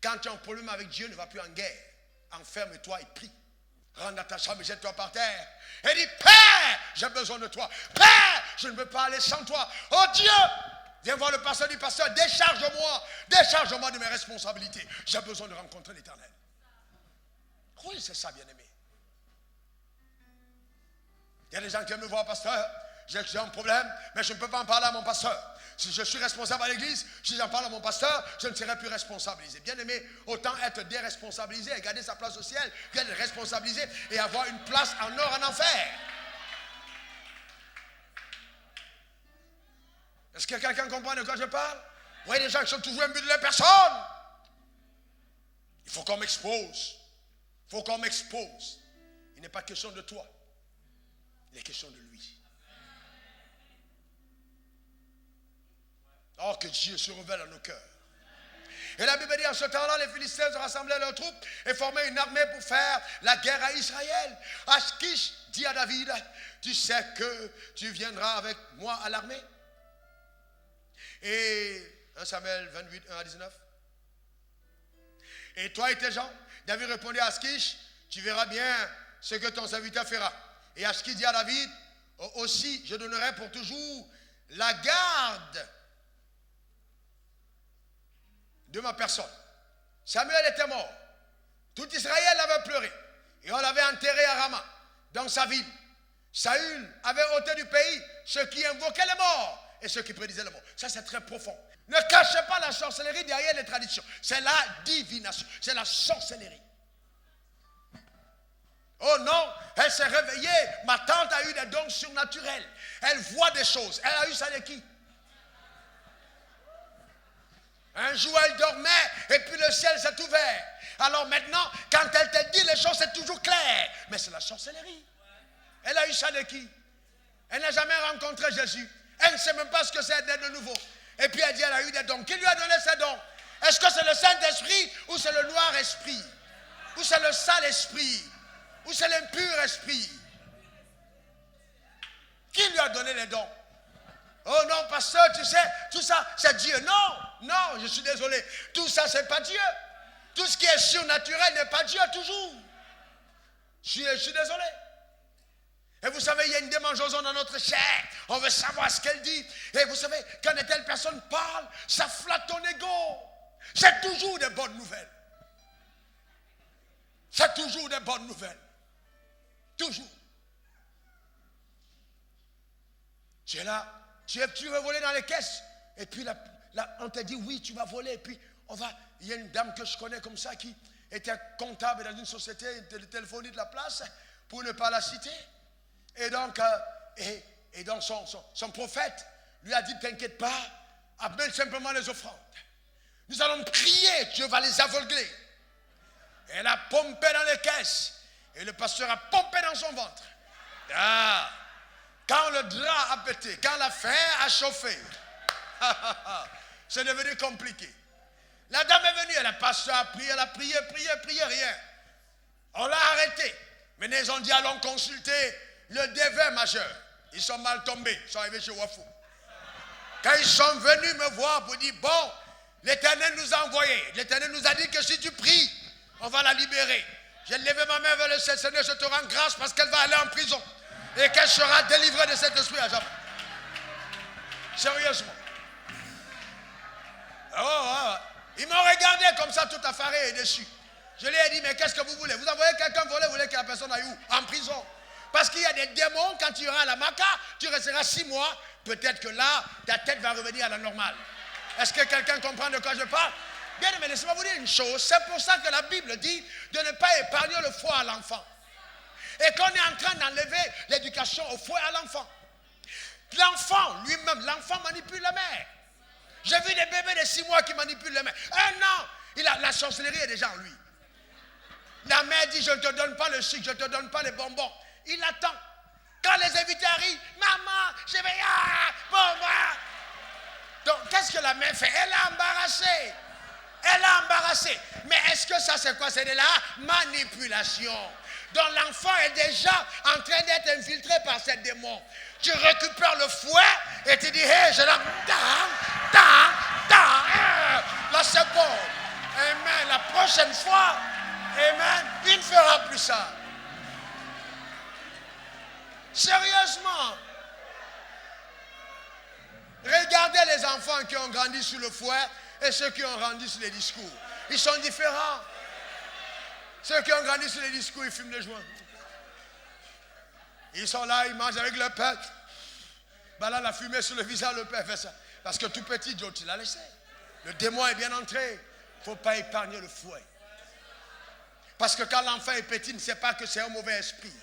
quand tu as un problème avec Dieu, ne va plus en guerre. Enferme-toi et prie. Rentre dans ta chambre et jette-toi par terre. Et dis, Père, j'ai besoin de toi. Père, je ne peux pas aller sans toi. Oh Dieu, viens voir le pasteur, dit, pasteur, décharge-moi de mes responsabilités. J'ai besoin de rencontrer l'Éternel. Oui, c'est ça, bien-aimé. Il y a des gens qui viennent me voir, pasteur, j'ai un problème, mais je ne peux pas en parler à mon pasteur. Si je suis responsable à l'église, si j'en parle à mon pasteur, je ne serai plus responsabilisé. Bien aimé, autant être déresponsabilisé et garder sa place au ciel, qu'être responsabilisé et avoir une place en or en enfer. Est-ce que quelqu'un comprend de quoi je parle? Vous voyez des gens qui sont toujours imbus de leur personne. Il faut qu'on m'expose. Il faut qu'on m'expose. Il n'est pas question de toi. Il est question de lui. Or que Dieu se révèle à nos cœurs. Et la Bible dit en ce temps-là, les Philistins rassemblaient leurs troupes et formaient une armée pour faire la guerre à Israël. Achkish dit à David, tu sais que tu viendras avec moi à l'armée. Et 1 Samuel 28, 1 à 19. Et toi et tes gens, David répondit à Achkish, tu verras bien ce que ton serviteur fera. Et Achkish dit à David, aussi je donnerai pour toujours la garde de ma personne. Samuel était mort. Tout Israël avait pleuré. Et on l'avait enterré à Rama, dans sa ville. Saül avait ôté du pays ceux qui invoquaient les morts et ceux qui prédisaient les morts. Ça, c'est très profond. Ne cachez pas la sorcellerie derrière les traditions. C'est la divination. C'est la sorcellerie. Oh non, elle s'est réveillée. Ma tante a eu des dons surnaturels. Elle voit des choses. Elle a eu ça de qui? Un jour, elle dormait et puis le ciel s'est ouvert. Alors maintenant, quand elle te dit les choses, c'est toujours clair. Mais c'est la sorcellerie. Elle a eu ça de qui? Elle n'a jamais rencontré Jésus. Elle ne sait même pas ce que c'est d'être de nouveau. Et puis elle dit, elle a eu des dons. Qui lui a donné ces dons? Est-ce que c'est le Saint-Esprit ou c'est le noir esprit? Ou c'est le sale esprit? Ou c'est l'impur esprit? Qui lui a donné les dons? Oh non, pasteur, tu sais, tout ça, c'est Dieu. Non, non, je suis désolé. Tout ça, c'est pas Dieu. Tout ce qui est surnaturel n'est pas Dieu toujours. Je suis désolé. Et vous savez, il y a une démangeaison dans notre chair. On veut savoir ce qu'elle dit. Et vous savez, quand une telle personne parle, ça flatte ton ego. C'est toujours des bonnes nouvelles. C'est toujours des bonnes nouvelles. Toujours. Tu es là, tu veux voler dans les caisses. Et puis là, on te dit, oui, tu vas voler. Et puis, il y a une dame que je connais comme ça qui était comptable dans une société de téléphonie de la place, pour ne pas la citer. Et donc, son prophète lui a dit, t'inquiète pas, amène simplement les offrandes. Nous allons prier, Dieu va les aveugler. Elle a pompé dans les caisses. Et le pasteur a pompé dans son ventre. Ah, quand le drap a pété, quand la fer a chauffé, c'est devenu compliqué. La dame est venue, le pasteur a prié, elle a prié, rien. On l'a arrêté. Maintenant, ils ont dit, allons consulter le dévin majeur. Ils sont mal tombés, ils sont arrivés chez Wafou. Quand ils sont venus me voir pour dire, bon, l'Éternel nous a envoyés. L'Éternel nous a dit que si tu pries, on va la libérer. J'ai levé ma main vers le ciel, Seigneur, je te rends grâce parce qu'elle va aller en prison. Et qu'elle sera délivrée de cet esprit à jamais. Sérieusement. Ils m'ont regardé comme ça, tout affaré et déçu. Je lui ai dit, mais qu'est-ce que vous voulez? Vous envoyez quelqu'un voler, vous voulez que la personne aille où? En prison. Parce qu'il y a des démons, quand tu iras à la Maca, tu resteras 6 mois. Peut-être que là, ta tête va revenir à la normale. Est-ce que quelqu'un comprend de quoi je parle? Bien, mais laissez-moi vous dire une chose. C'est pour ça que la Bible dit de ne pas épargner le foie à l'enfant. Et qu'on est en train d'enlever l'éducation au foie à l'enfant. L'enfant, lui-même, l'enfant manipule la mère. J'ai vu des bébés de 6 mois qui manipulent la mère. 1 an, la sorcellerie est déjà en lui. La mère dit, je ne te donne pas le sucre, je ne te donne pas les bonbons. Il attend. Quand les invités arrivent, maman, je vais, bonbon. Donc, qu'est-ce que la mère fait? Elle est embarrassée. Elle est embarrassée. Mais est-ce que ça, c'est quoi? C'est de la manipulation. Donc, l'enfant est déjà en train d'être infiltré par ces démons. Tu récupères le fouet et tu dis, hey, je l'aime. Là, c'est bon. Amen. La prochaine fois, amen, il ne fera plus ça. Sérieusement. Regardez les enfants qui ont grandi sous le fouet et ceux qui ont grandi sous les discours. Ils sont différents. Ceux qui ont grandi sous les discours, ils fument des joints. Ils sont là, ils mangent avec leur père. Ben là, la fumée sur le visage, le père fait ça. Parce que tout petit, Dieu, tu l'as laissé. Le démon est bien entré. Il ne faut pas épargner le fouet. Parce que quand l'enfant est petit, il ne sait pas que c'est un mauvais esprit.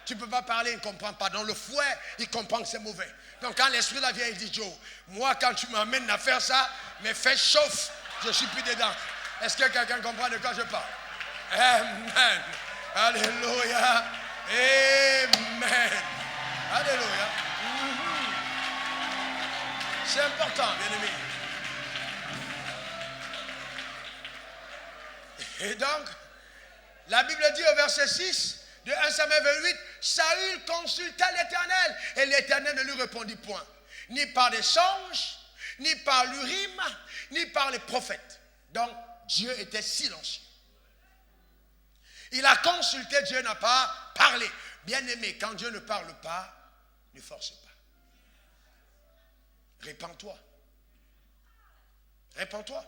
Tu ne peux pas parler, il ne comprend pas. Dans le fouet, il comprend que c'est mauvais. Donc quand l'esprit là vient, il dit, Joe, moi quand tu m'amènes à faire ça, mais fais chauffe, je ne suis plus dedans. Est-ce que quelqu'un comprend de quoi je parle? Amen. Alléluia. Amen. Alléluia. C'est important, bien aimé. Et donc, la Bible dit au verset 6 de 1 Samuel 28, Saül consulta l'Éternel et l'Éternel ne lui répondit point, ni par des songes, ni par l'Urim, ni par les prophètes. Donc, Dieu était silencieux. Il a consulté, Dieu n'a pas parlé. Bien aimé, quand Dieu ne parle pas, ne force pas. Répands-toi. Répands-toi.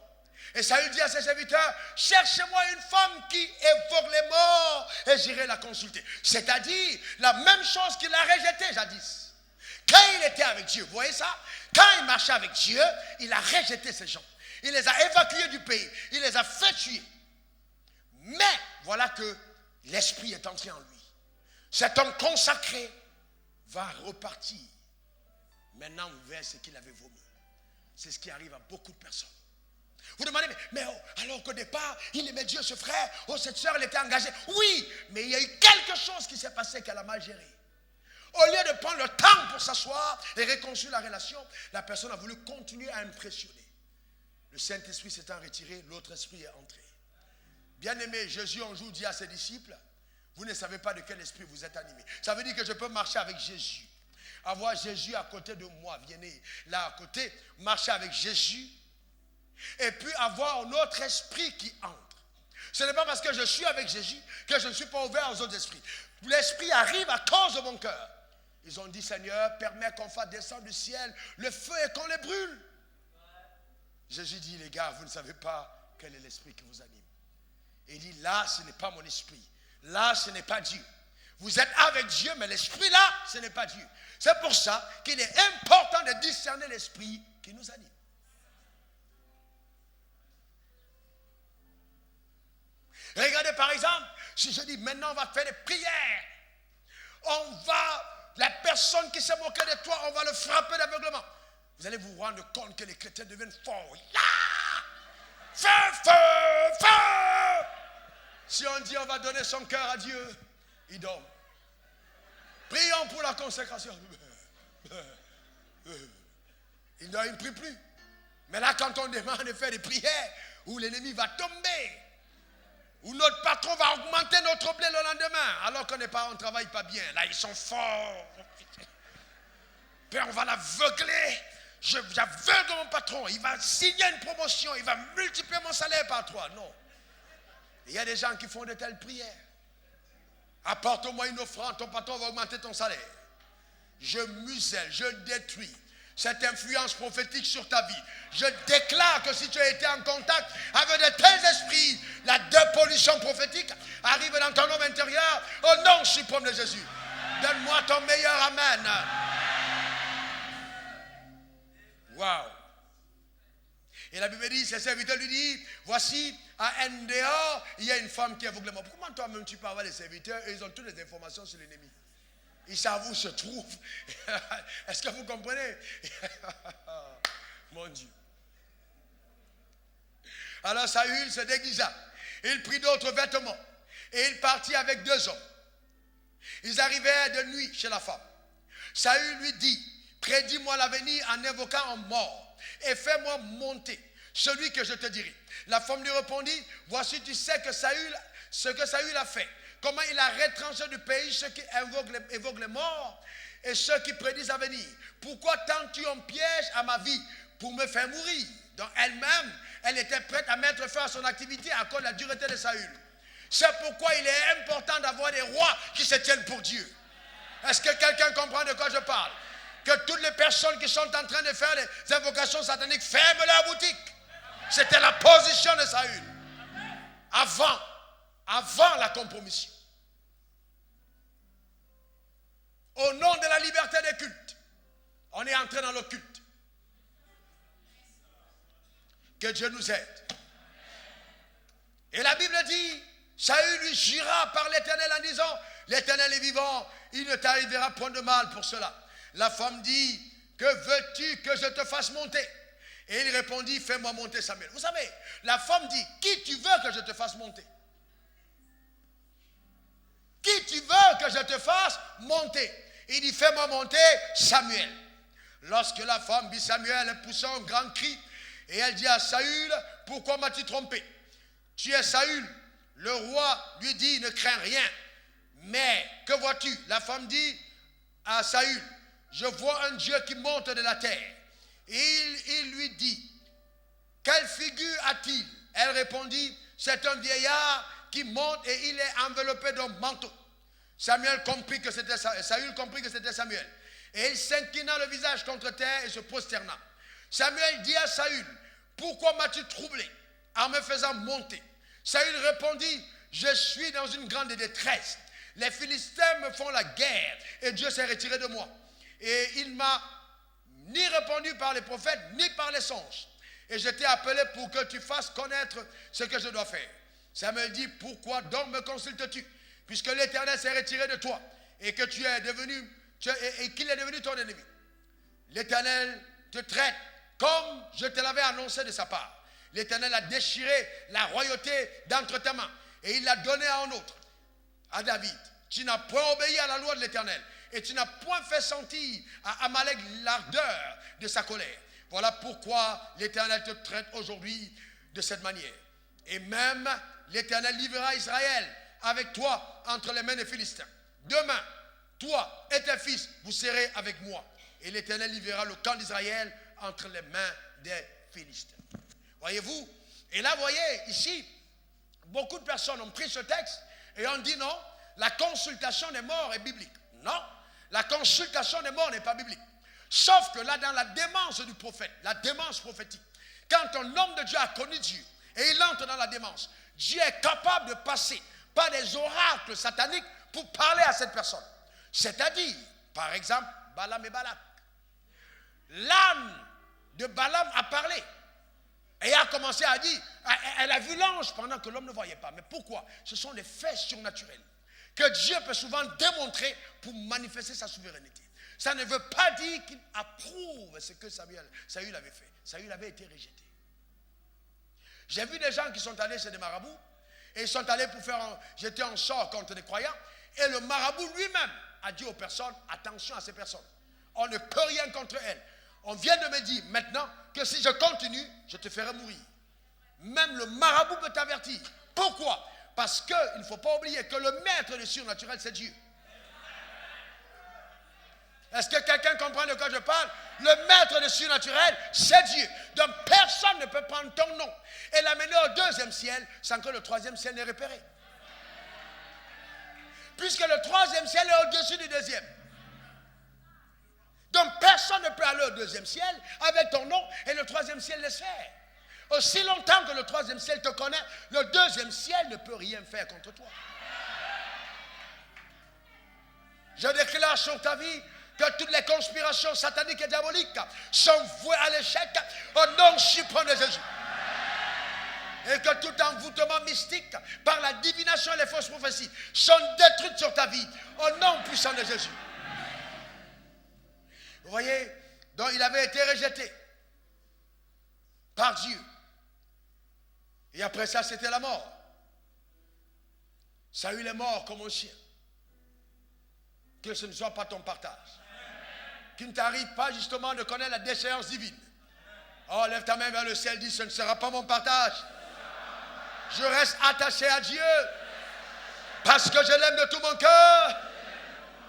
Et Saül dit à ses serviteurs, cherchez-moi une femme qui évoque les morts et j'irai la consulter. C'est-à-dire la même chose qu'il a rejetée jadis. Quand il était avec Dieu, vous voyez ça? Quand il marchait avec Dieu, il a rejeté ces gens. Il les a évacués du pays. Il les a fait tuer. Mais voilà que l'esprit est entré en lui. Cet homme consacré va repartir maintenant vers ce qu'il avait voulu. C'est ce qui arrive à beaucoup de personnes. Vous demandez, mais alors qu'au départ, il aimait Dieu, ce frère, cette soeur, elle était engagée. Oui, mais il y a eu quelque chose qui s'est passé qu'elle a mal géré. Au lieu de prendre le temps pour s'asseoir et réconcilier la relation, la personne a voulu continuer à impressionner. Le Saint-Esprit s'étant retiré, l'autre esprit est entré. Bien-aimé, Jésus un jour dit à ses disciples, vous ne savez pas de quel esprit vous êtes animés. Ça veut dire que je peux marcher avec Jésus. Avoir Jésus à côté de moi, venez là à côté, marcher avec Jésus. Et puis avoir un autre esprit qui entre. Ce n'est pas parce que je suis avec Jésus que je ne suis pas ouvert aux autres esprits. L'esprit arrive à cause de mon cœur. Ils ont dit, Seigneur, permets qu'on fasse descendre du ciel le feu et qu'on les brûle. Jésus dit, les gars, vous ne savez pas quel est l'esprit qui vous anime. Et il dit, là, ce n'est pas mon esprit. Là, ce n'est pas Dieu. Vous êtes avec Dieu, mais l'esprit là, ce n'est pas Dieu. C'est pour ça qu'il est important de discerner l'esprit qui nous anime. Regardez par exemple, si je dis maintenant on va faire des prières, la personne qui s'est moquée de toi, on va le frapper d'aveuglement. Vous allez vous rendre compte que les chrétiens deviennent forts. Feu, feu, feu. Si on dit on va donner son cœur à Dieu, il dort. Prions pour la consécration. Il ne prie plus. Mais là, quand on demande de faire des prières, où l'ennemi va tomber, où notre patron va augmenter notre blé le lendemain, alors qu'on ne travaille pas bien. Là, ils sont forts. Puis on va l'aveugler. J'aveugle mon patron. Il va signer une promotion. Il va multiplier mon salaire par 3. Non. Il y a des gens qui font de telles prières. Apporte-moi une offrande, ton patron va augmenter ton salaire. Je muselle, je détruis cette influence prophétique sur ta vie. Je déclare que si tu as été en contact avec de tels esprits, la dépollution prophétique arrive dans ton homme intérieur. Au nom suprême de Jésus, donne-moi ton meilleur amen. Waouh. Et la Bible dit, ses serviteurs lui disent, voici, à NDA, il y a une femme qui est aveuglément. Comment toi-même tu peux avoir les serviteurs et ils ont toutes les informations sur l'ennemi? Ils savent où se trouve. Est-ce que vous comprenez? Mon Dieu. Alors Saül se déguisa. Il prit d'autres vêtements. Et il partit avec 2 hommes. Ils arrivèrent de nuit chez la femme. Saül lui dit, prédis-moi l'avenir en invoquant un mort. Et fais-moi monter celui que je te dirai. La femme lui répondit, voici tu sais que ce que Saül a fait. Comment il a retranché du pays ceux qui évoquent les morts et ceux qui prédisent l'avenir. Pourquoi tends-tu un piège à ma vie pour me faire mourir? Donc elle-même, elle était prête à mettre fin à son activité à cause de la dureté de Saül. C'est pourquoi il est important d'avoir des rois qui se tiennent pour Dieu. Est-ce que quelqu'un comprend de quoi je parle? Que toutes les personnes qui sont en train de faire des invocations sataniques ferment leur boutique. C'était la position de Saül. Avant la compromission. Au nom de la liberté des cultes, on est entré dans le culte. Que Dieu nous aide. Et la Bible dit, Saül lui jura par l'Éternel en disant, l'Éternel est vivant, il ne t'arrivera point de mal pour cela. La femme dit, que veux-tu que je te fasse monter? Et il répondit, fais-moi monter Samuel. Vous savez, la femme dit, qui tu veux que je te fasse monter? Qui tu veux que je te fasse monter? Il dit, fais-moi monter Samuel. Lorsque la femme vit Samuel, elle poussa un grand cri et elle dit à Saül, pourquoi m'as-tu trompé? Tu es Saül. Le roi lui dit, ne crains rien. Mais que vois-tu? La femme dit à Saül, je vois un Dieu qui monte de la terre. Et il lui dit, quelle figure a-t-il? Elle répondit, c'est un vieillard qui monte et il est enveloppé d'un manteau. Saül comprit que c'était Samuel. Et il s'inclina le visage contre terre et se prosterna. Samuel dit à Saül, pourquoi m'as-tu troublé? en me faisant monter. Saül répondit, je suis dans une grande détresse. Les Philistins me font la guerre et Dieu s'est retiré de moi. Et il m'a ni répondu par les prophètes, ni par les songes. Et je t'ai appelé pour que tu fasses connaître ce que je dois faire. Samuel dit, pourquoi donc me consultes-tu? Puisque l'Éternel s'est retiré de toi et que tu es devenu, et qu'il est devenu ton ennemi. L'Éternel te traite comme je te l'avais annoncé de sa part. L'Éternel a déchiré la royauté d'entre tes mains et il l'a donné à un autre, à David. Tu n'as point obéi à la loi de l'Éternel et tu n'as point fait sentir à Amalek l'ardeur de sa colère. Voilà pourquoi l'Éternel te traite aujourd'hui de cette manière. Et même l'Éternel livrera Israël avec toi entre les mains des Philistins. Demain, toi et tes fils, vous serez avec moi. Et l'Éternel livrera le camp d'Israël entre les mains des Philistins. Voyez-vous? Et là, voyez, ici, beaucoup de personnes ont pris ce texte et ont dit non, la consultation des morts est biblique. Non, la consultation des morts n'est pas biblique. Sauf que là, dans la démence du prophète, la démence prophétique, quand un homme de Dieu a connu Dieu et il entre dans la démence, Dieu est capable de passer par des oracles sataniques pour parler à cette personne. C'est-à-dire, par exemple, Balaam et Balak. L'âme de Balaam a parlé et a commencé à dire, elle a vu l'ange pendant que l'homme ne voyait pas. Mais pourquoi? Ce sont des faits surnaturels que Dieu peut souvent démontrer pour manifester sa souveraineté. Ça ne veut pas dire qu'il approuve ce que Saül avait fait. Saül avait été rejeté. J'ai vu des gens qui sont allés chez des marabouts et ils sont allés pour jeter un sort contre des croyants. Et le marabout lui-même a dit aux personnes, attention à ces personnes. On ne peut rien contre elles. On vient de me dire maintenant que si je continue, je te ferai mourir. Même le marabout peut t'avertir. Pourquoi? Parce qu'il ne faut pas oublier que le maître du surnaturel, c'est Dieu. Est-ce que quelqu'un comprend de quoi je parle? Le maître du surnaturel, c'est Dieu. Donc personne ne peut prendre ton nom et l'amener au deuxième ciel sans que le troisième ciel n'ait repéré. Puisque le troisième ciel est au-dessus du deuxième. Donc personne ne peut aller au deuxième ciel avec ton nom et le troisième ciel laisse faire. Aussi longtemps que le troisième ciel te connaît, le deuxième ciel ne peut rien faire contre toi. Je déclare sur ta vie que toutes les conspirations sataniques et diaboliques sont vouées à l'échec au nom suprême de Jésus. Et que tout envoûtement mystique par la divination et les fausses prophéties sont détruites sur ta vie au nom puissant de Jésus. Vous voyez, donc il avait été rejeté par Dieu. Et après ça, c'était la mort. Saül est mort comme un chien. Que ce ne soit pas ton partage. Qu'il ne t'arrive pas justement de connaître la déchéance divine. Oh, lève ta main vers le ciel, dis, ce ne sera pas mon partage. Je reste attaché à Dieu parce que je l'aime de tout mon cœur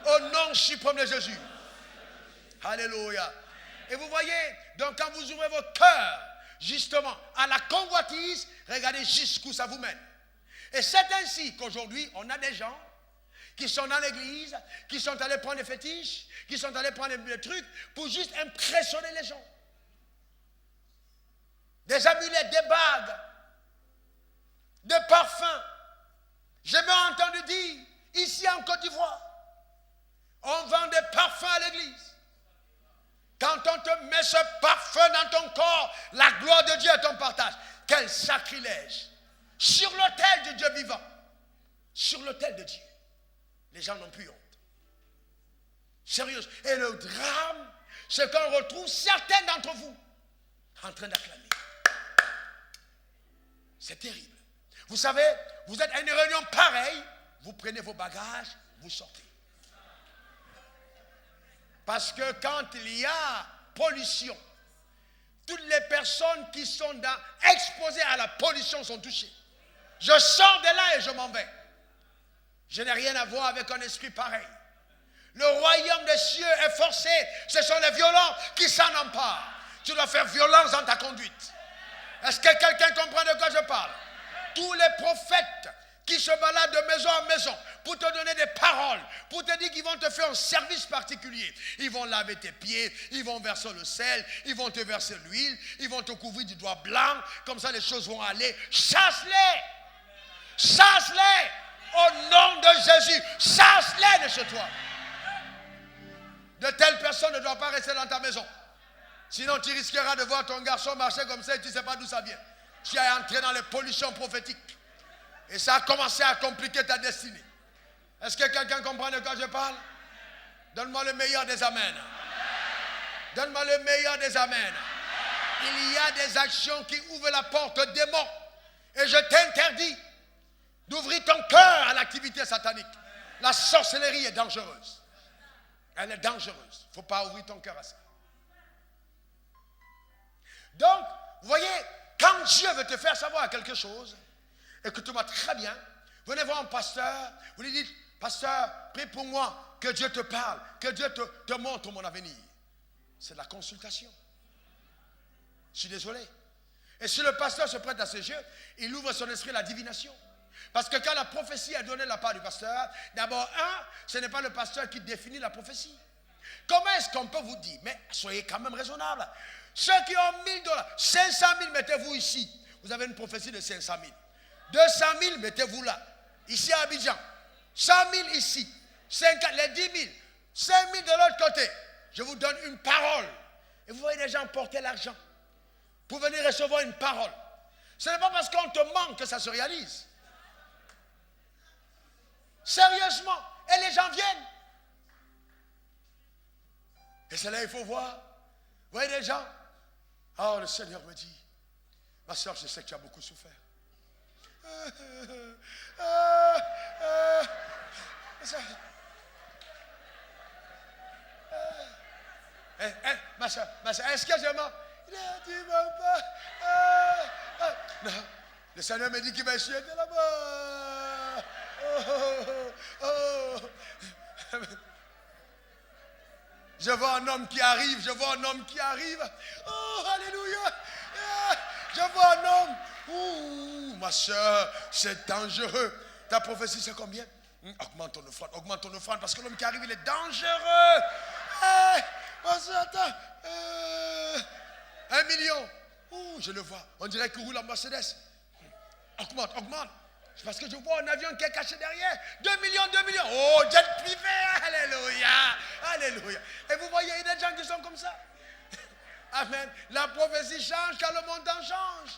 au nom suprême de Jésus. Alléluia. Et vous voyez, donc quand vous ouvrez vos cœurs justement à la convoitise, regardez jusqu'où ça vous mène. Et c'est ainsi qu'aujourd'hui, on a des gens qui sont dans l'église, qui sont allés prendre des fétiches, qui sont allés prendre des trucs pour juste impressionner les gens. Des amulettes, des bagues, des parfums. J'ai même entendu dire, ici en Côte d'Ivoire, on vend des parfums à l'église. Quand on te met ce parfum dans ton corps, la gloire de Dieu est ton partage. Quel sacrilège! Sur l'autel de Dieu vivant, sur l'autel de Dieu, les gens n'ont plus honte. Sérieux. Et le drame, c'est qu'on retrouve certains d'entre vous en train d'acclamer. C'est terrible. Vous savez, vous êtes à une réunion pareille, vous prenez vos bagages, vous sortez. Parce que quand il y a pollution, toutes les personnes qui sont exposées à la pollution sont touchées. Je sors de là et je m'en vais. Je n'ai rien à voir avec un esprit pareil. Le royaume des cieux est forcé. Ce sont les violents qui s'en emparent. Tu dois faire violence dans ta conduite. Est-ce que quelqu'un comprend de quoi je parle? Tous les prophètes qui se baladent de maison en maison pour te donner des paroles, pour te dire qu'ils vont te faire un service particulier. Ils vont laver tes pieds, ils vont verser le sel, ils vont te verser l'huile, ils vont te couvrir du doigt blanc, comme ça les choses vont aller. Chasse-les! Chasse-les! Au nom de Jésus, chasse-les de chez toi. De telles personnes ne doivent pas rester dans ta maison. Sinon, tu risqueras de voir ton garçon marcher comme ça et tu ne sais pas d'où ça vient. Tu es entré dans les pollutions prophétiques. Et ça a commencé à compliquer ta destinée. Est-ce que quelqu'un comprend de quoi je parle? Donne-moi le meilleur des amens. Donne-moi le meilleur des amens. Il y a des actions qui ouvrent la porte aux démons. Et je t'interdis d'ouvrir ton cœur à l'activité satanique. La sorcellerie est dangereuse. Elle est dangereuse. Il ne faut pas ouvrir ton cœur à ça. Donc, vous voyez, quand Dieu veut te faire savoir quelque chose, écoute-moi très bien, venez voir un pasteur, vous lui dites, pasteur, prie pour moi, que Dieu te parle, que Dieu te montre mon avenir. C'est de la consultation. Je suis désolé. Et si le pasteur se prête à ce jeu, il ouvre son esprit à la divination. Parce que quand la prophétie est donnée de la part du pasteur, d'abord, ce n'est pas le pasteur qui définit la prophétie. Comment est-ce qu'on peut vous dire, mais soyez quand même raisonnable. Ceux qui ont $1000, 500 000, mettez-vous ici. Vous avez une prophétie de 500 000. 200 000, mettez-vous là. Ici à Abidjan. 100 000 ici. 50, les 10 000. 5 000 de l'autre côté. Je vous donne une parole. Et vous voyez les gens porter l'argent pour venir recevoir une parole. Ce n'est pas parce qu'on te manque que ça se réalise. Sérieusement. Et les gens viennent. Et c'est là il faut voir. Vous voyez les gens? Oh, le Seigneur me dit, ma soeur, je sais que tu as beaucoup souffert. Ma soeur, est-ce que je mens? Tu ne mens pas. Non, le Seigneur me dit qu'il va essuyer de là-bas. Je vois un homme qui arrive, je vois un homme qui arrive. Oh, alléluia. Je vois un homme. Ouh, ma soeur, c'est dangereux. Ta prophétie, c'est combien? Augmente ton offrande, parce que l'homme qui arrive, il est dangereux. Ma soeur, attends. 1 million. Ouh, je le vois. On dirait qu'il roule en Mercedes. Augmente. C'est parce que je vois un avion qui est caché derrière. 2 millions. Oh, jet privé. Alléluia. Et vous voyez, il y a des gens qui sont comme ça. Amen. La prophétie change quand le montant change.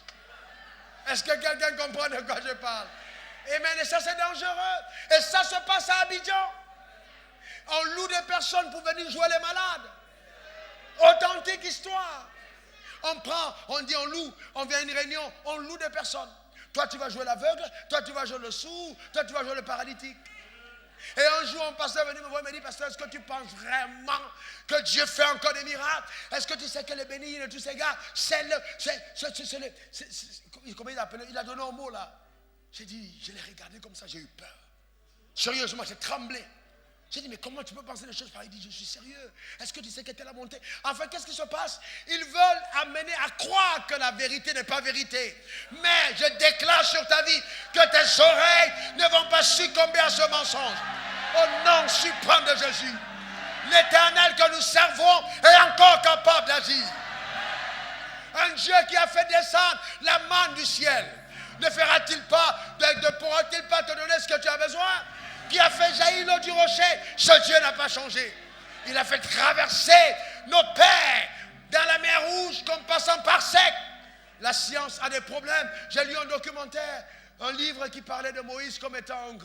Est-ce que quelqu'un comprend de quoi je parle? Amen. Et ça, c'est dangereux. Et ça se passe à Abidjan. On loue des personnes pour venir jouer les malades. Authentique histoire. On dit on loue, on vient à une réunion, on loue des personnes. Toi, tu vas jouer l'aveugle, toi, tu vas jouer le sourd, toi, tu vas jouer le paralytique. Et un jour, un pasteur est venu me voir et me dit, pasteur, est-ce que tu penses vraiment que Dieu fait encore des miracles? Est-ce que tu sais que les bénis de tous ces gars, comment il appelle? Il a donné un mot là. J'ai dit, je l'ai regardé comme ça, j'ai eu peur. Sérieusement, j'ai tremblé. J'ai dit, mais comment tu peux penser des choses pareilles? Il dit, je suis sérieux. Est-ce que tu sais que tu es la montée? Enfin, qu'est-ce qui se passe? Ils veulent amener à croire que la vérité n'est pas vérité. Mais je déclare sur ta vie que tes oreilles ne vont pas succomber à ce mensonge. Au nom suprême de Jésus. L'Éternel que nous servons est encore capable d'agir. Un Dieu qui a fait descendre la manne du ciel. Ne fera-t-il pas, ne pourra-t-il pas te donner ce que tu as besoin? Qui a fait jaillir l'eau du rocher, ce Dieu n'a pas changé. Il a fait traverser nos pères dans la mer Rouge comme passant par sec. La science a des problèmes. J'ai lu un documentaire, un livre qui parlait de Moïse comme étant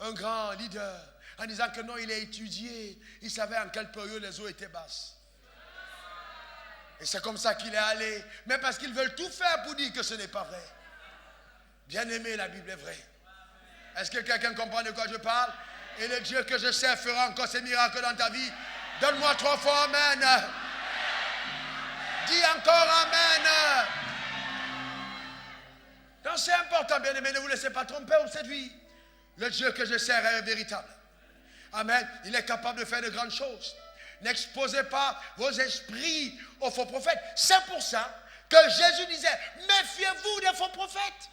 un grand leader, en disant que non, il a étudié, il savait en quelle période les eaux étaient basses. Et c'est comme ça qu'il est allé, mais parce qu'ils veulent tout faire pour dire que ce n'est pas vrai. Bien aimé, la Bible est vraie. Est-ce que quelqu'un comprend de quoi je parle? Et le Dieu que je sais fera encore ces miracles dans ta vie. Donne-moi 3 fois Amen. Dis encore Amen. Donc c'est important, bien aimé, ne vous laissez pas tromper ou séduire. Le Dieu que je sers est véritable. Amen. Il est capable de faire de grandes choses. N'exposez pas vos esprits aux faux prophètes. C'est pour ça que Jésus disait, méfiez-vous des faux prophètes.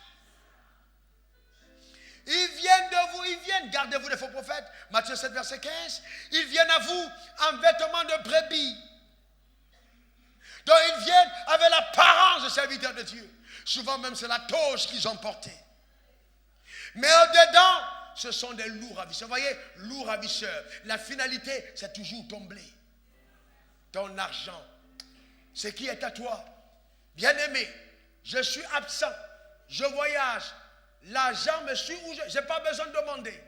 Ils viennent de vous, ils viennent, gardez-vous les faux prophètes. Matthieu 7, verset 15. Ils viennent à vous en vêtements de brebis. Donc ils viennent avec l'apparence de serviteurs de Dieu. Souvent même c'est la toge qu'ils ont portée. Mais au-dedans, ce sont des loups ravisseurs. Vous voyez, loups ravisseurs. La finalité, c'est toujours ton blé, ton argent. Ce qui est à toi. Bien-aimé, je suis absent, je voyage, l'argent me suit où je n'ai pas besoin de demander.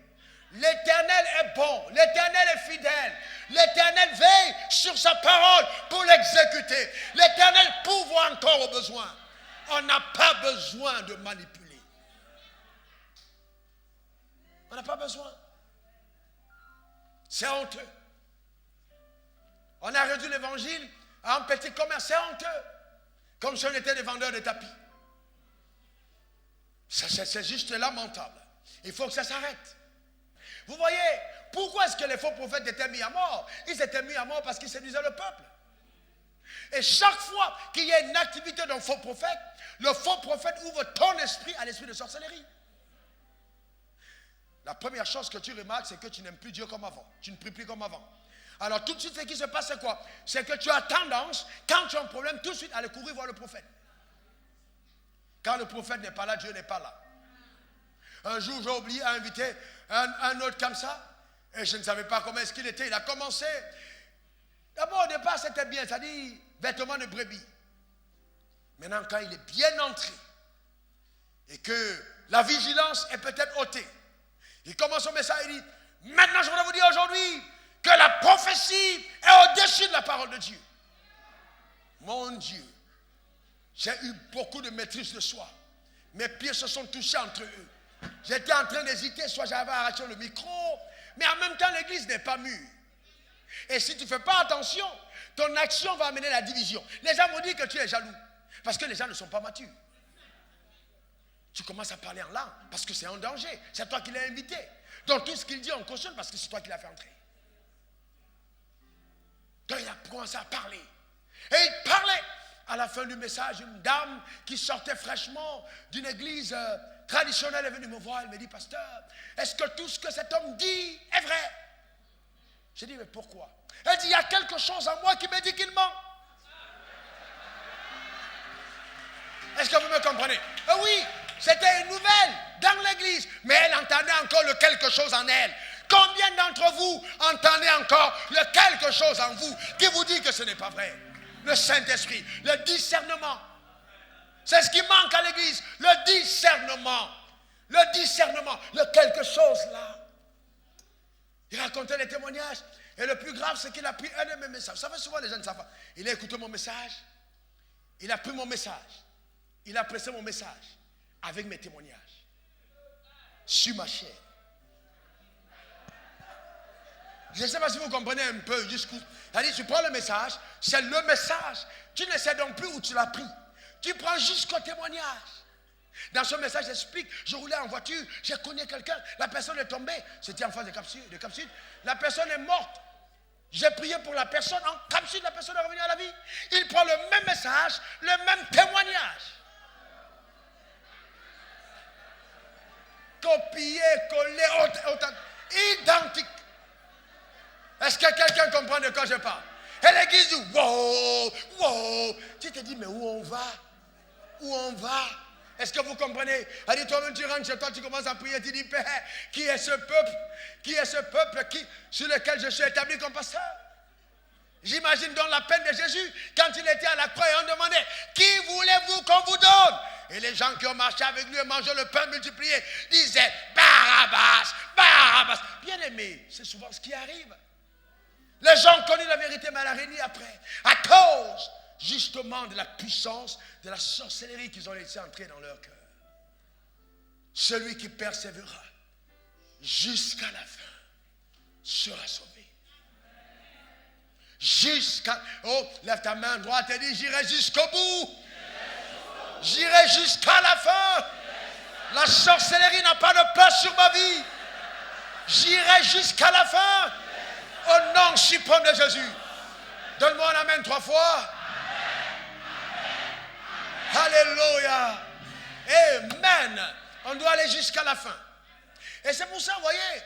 L'Éternel est bon, l'Éternel est fidèle, l'Éternel veille sur sa parole pour l'exécuter. L'Éternel pourvoit encore aux besoins. On n'a pas besoin de manipuler. On n'a pas besoin. C'est honteux. On a réduit l'évangile à un petit commerce, c'est honteux. Comme si on était des vendeurs de tapis. C'est juste lamentable. Il faut que ça s'arrête. Vous voyez, pourquoi est-ce que les faux prophètes étaient mis à mort? Ils étaient mis à mort parce qu'ils séduisaient le peuple. Et chaque fois qu'il y a une activité d'un faux prophète, le faux prophète ouvre ton esprit à l'esprit de sorcellerie. La première chose que tu remarques, c'est que tu n'aimes plus Dieu comme avant. Tu ne pries plus comme avant. Alors tout de suite, ce qui se passe, c'est quoi? C'est que tu as tendance, quand tu as un problème, tout de suite à aller courir voir le prophète. Quand le prophète n'est pas là, Dieu n'est pas là. Un jour, j'ai oublié à inviter un autre comme ça, et je ne savais pas comment est-ce qu'il était. Il a commencé. D'abord, au départ, c'était bien, c'est-à-dire vêtements de brebis. Maintenant, quand il est bien entré, et que la vigilance est peut-être ôtée, il commence son message, il dit, maintenant je voudrais vous dire aujourd'hui que la prophétie est au-dessus de la parole de Dieu. Mon Dieu, j'ai eu beaucoup de maîtrise de soi. Mes pieds se sont touchés entre eux. J'étais en train d'hésiter, soit j'avais arraché le micro, mais en même temps l'église n'est pas mûre. Et si tu ne fais pas attention, ton action va amener la division. Les gens vont dire que tu es jaloux, parce que les gens ne sont pas matures. Tu commences à parler en langue, parce que c'est un danger. C'est toi qui l'as invité. Donc tout ce qu'il dit, on cautionne, parce que c'est toi qui l'as fait entrer. Donc il a commencé à parler. Et il parlait. À la fin du message, une dame qui sortait fraîchement d'une église traditionnelle est venue me voir. Elle me dit, pasteur, est-ce que tout ce que cet homme dit est vrai? J'ai dit, mais pourquoi? Elle dit, il y a quelque chose en moi qui me dit qu'il ment. Est-ce que vous me comprenez? Oui, c'était une nouvelle dans l'église, mais elle entendait encore le quelque chose en elle. Combien d'entre vous entendez encore le quelque chose en vous qui vous dit que ce n'est pas vrai? Le Saint-Esprit, le discernement. C'est ce qui manque à l'église, le discernement. Le discernement, le quelque chose là. Il racontait les témoignages. Et le plus grave, c'est qu'il a pris un de mes messages. Ça fait souvent les gens ne savent pas. Il a écouté mon message. Il a pris mon message. Il a pressé mon message avec mes témoignages. Sur ma chair. Je ne sais pas si vous comprenez un peu jusqu'où. C'est-à-dire, tu prends le message, c'est le message. Tu ne sais donc plus où tu l'as pris. Tu prends jusqu'au témoignage. Dans ce message, j'explique, je roulais en voiture, j'ai connu quelqu'un, la personne est tombée, c'était en face de capsule, la personne est morte. J'ai prié pour la personne, en capsule, la personne est revenue à la vie. Il prend le même message, le même témoignage. Copié, collé, identique. Est-ce que quelqu'un comprend de quoi je parle? Et l'église dit, wow, wow. Tu te dis, mais où on va? Où on va? Est-ce que vous comprenez? Elle dit, toi-même, tu rentres chez toi, tu commences à prier, tu dis, Père, qui est ce peuple? Qui est ce peuple sur lequel je suis établi comme pasteur? J'imagine donc la peine de Jésus quand il était à la croix et on demandait, qui voulez-vous qu'on vous donne? Et les gens qui ont marché avec lui et mangé le pain multiplié disaient, Barabbas, Barabbas. Bien aimé, c'est souvent ce qui arrive. Les gens ont connu la vérité, mais elle a régné après. À cause, justement, de la puissance de la sorcellerie qu'ils ont laissé entrer dans leur cœur. Celui qui persévérera jusqu'à la fin sera sauvé. Jusqu'à... Oh, lève ta main droite et dis, j'irai jusqu'au bout. J'irai jusqu'à la fin. La sorcellerie n'a pas de place sur ma vie. J'irai jusqu'à la fin. Au nom suprême de Jésus. Donne-moi un amen 3 fois. Alléluia. Amen. On doit aller jusqu'à la fin. Et c'est pour ça, vous voyez,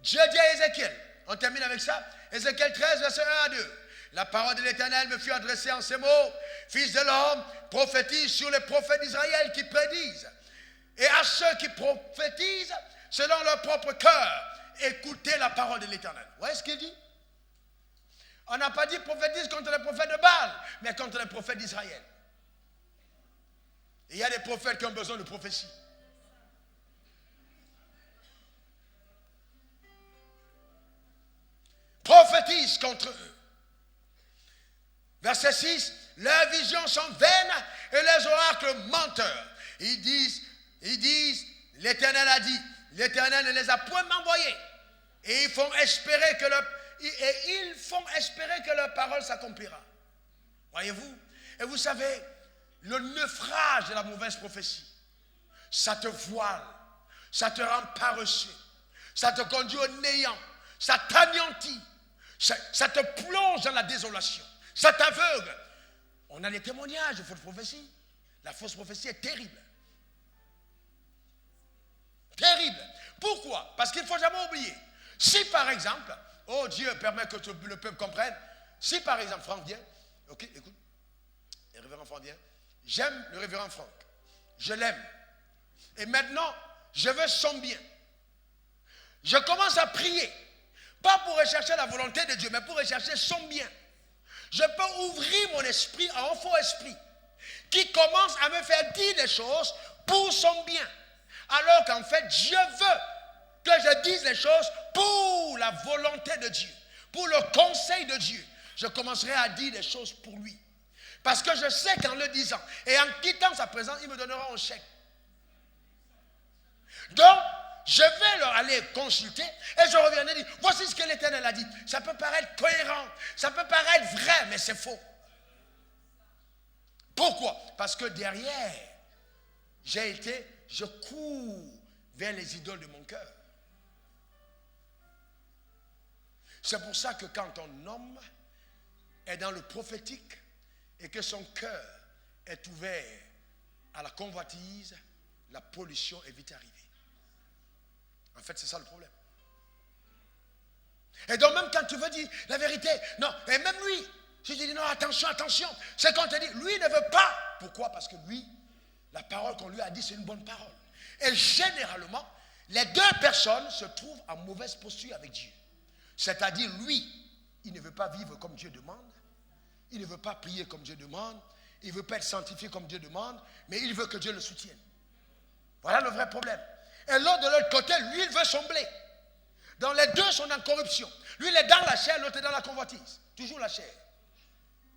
Dieu dit à Ézéchiel, on termine avec ça, Ézéchiel 13, verset 1 à 2. La parole de l'Éternel me fut adressée en ces mots. Fils de l'homme, prophétise sur les prophètes d'Israël qui prédisent. Et à ceux qui prophétisent selon leur propre cœur, écoutez la parole de l'Éternel. Vous voyez ce qu'il dit? On n'a pas dit prophétise contre les prophètes de Baal, mais contre les prophètes d'Israël. Il y a des prophètes qui ont besoin de prophétie. Prophétise contre eux. Verset 6, leurs visions sont vaines et les oracles menteurs. Ils disent, l'Éternel a dit, l'Éternel ne les a point envoyés. Et ils font espérer que leur parole s'accomplira. Voyez-vous? Et vous savez, le naufrage de la mauvaise prophétie, ça te voile, ça te rend paresseux, ça te conduit au néant, ça t'anéantit, ça te plonge dans la désolation. Ça t'aveugle. On a des témoignages de fausses prophéties. La fausse prophétie est terrible. Terrible. Pourquoi? Parce qu'il ne faut jamais oublier. Si par exemple, oh Dieu permet que le peuple comprenne, si par exemple Franck vient, ok, écoute, le révérend Franck vient, j'aime le révérend Franck, je l'aime. Et maintenant, je veux son bien. Je commence à prier, pas pour rechercher la volonté de Dieu, mais pour rechercher son bien. Je peux ouvrir mon esprit à un faux esprit qui commence à me faire dire des choses pour son bien. Alors qu'en fait, Dieu veut que je dise les choses pour la volonté de Dieu, pour le conseil de Dieu. Je commencerai à dire des choses pour lui. Parce que je sais qu'en le disant et en quittant sa présence, il me donnera un chèque. Donc, je vais leur aller consulter et je reviendrai et dire, voici ce que l'Éternel a dit. Ça peut paraître cohérent, ça peut paraître vrai, mais c'est faux. Pourquoi? Parce que derrière, je cours vers les idoles de mon cœur. C'est pour ça que quand un homme est dans le prophétique et que son cœur est ouvert à la convoitise, la pollution est vite arrivée. En fait, c'est ça le problème. Et donc, même quand tu veux dire la vérité, non, et même lui, si tu dis non, attention, attention, c'est quand tu dis, lui ne veut pas. Pourquoi? Parce que lui, la parole qu'on lui a dit, c'est une bonne parole. Et généralement, les deux personnes se trouvent en mauvaise posture avec Dieu. C'est-à-dire, lui, il ne veut pas vivre comme Dieu demande, il ne veut pas prier comme Dieu demande, il ne veut pas être sanctifié comme Dieu demande, mais il veut que Dieu le soutienne. Voilà le vrai problème. Et l'autre de l'autre côté, lui, il veut son blé. Donc les deux sont en corruption. Lui, il est dans la chair, l'autre est dans la convoitise. Toujours la chair.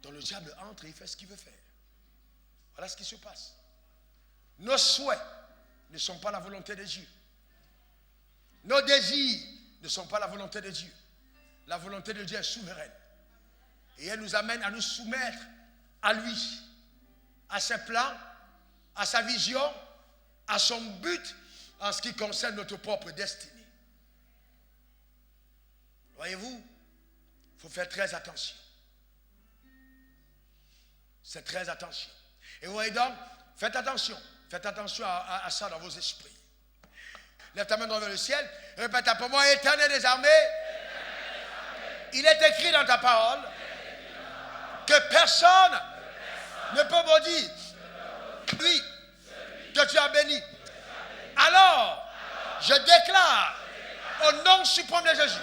Donc le diable entre et il fait ce qu'il veut faire. Voilà ce qui se passe. Nos souhaits ne sont pas la volonté de Dieu. Nos désirs ne sont pas la volonté de Dieu. La volonté de Dieu est souveraine. Et elle nous amène à nous soumettre à lui, à ses plans, à sa vision, à son but en ce qui concerne notre propre destinée. Voyez-vous, il faut faire très attention. C'est très attention. Et vous voyez donc, faites attention à ça dans vos esprits. Lève ta main vers le ciel, répète après moi, Éternel des armées, il est écrit dans ta parole que personne ne peut maudire lui que tu as béni. Alors, je déclare au nom suprême de Jésus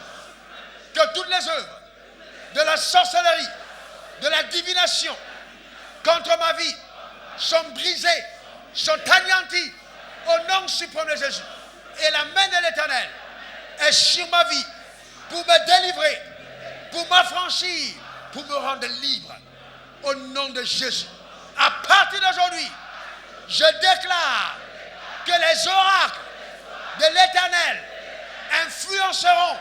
que toutes les œuvres de la sorcellerie, de la divination contre ma vie sont brisées, sont anéanties au nom suprême de Jésus. Et la main de l'Éternel est sur ma vie pour me délivrer, pour m'affranchir, pour me rendre libre au nom de Jésus. À partir d'aujourd'hui, je déclare que les oracles de l'Éternel influenceront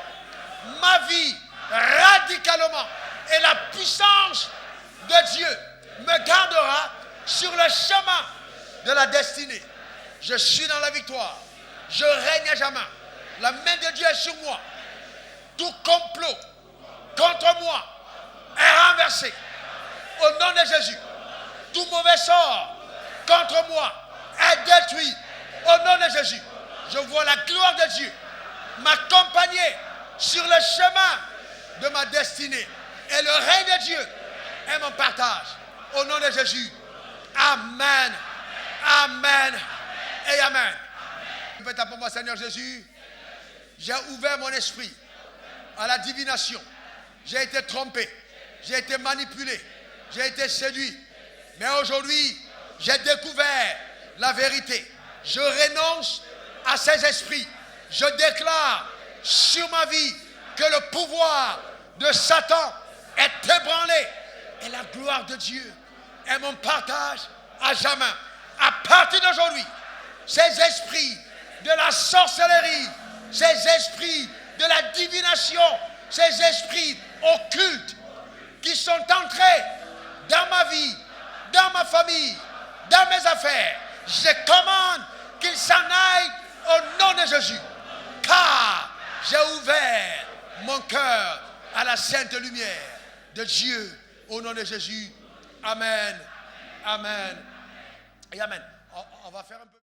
ma vie radicalement et la puissance de Dieu me gardera sur le chemin de la destinée. Je suis dans la victoire. Je règne à jamais. La main de Dieu est sur moi. Tout complot contre moi est renversé. Au nom de Jésus. Tout mauvais sort contre moi est détruit. Au nom de Jésus. Je vois la gloire de Dieu m'accompagner sur le chemin de ma destinée. Et le règne de Dieu est mon partage. Au nom de Jésus. Amen. Amen. Et amen. Faites pour moi, Seigneur Jésus. J'ai ouvert mon esprit à la divination. J'ai été trompé. J'ai été manipulé. J'ai été séduit. Mais aujourd'hui, j'ai découvert la vérité. Je renonce à ces esprits. Je déclare sur ma vie que le pouvoir de Satan est ébranlé. Et la gloire de Dieu est mon partage à jamais. À partir d'aujourd'hui, ces esprits de la sorcellerie, ces esprits de la divination, ces esprits occultes qui sont entrés dans ma vie, dans ma famille, dans mes affaires, je commande qu'ils s'en aillent au nom de Jésus. Car j'ai ouvert mon cœur à la sainte lumière de Dieu au nom de Jésus. Amen. Amen. Et amen. On va faire un peu.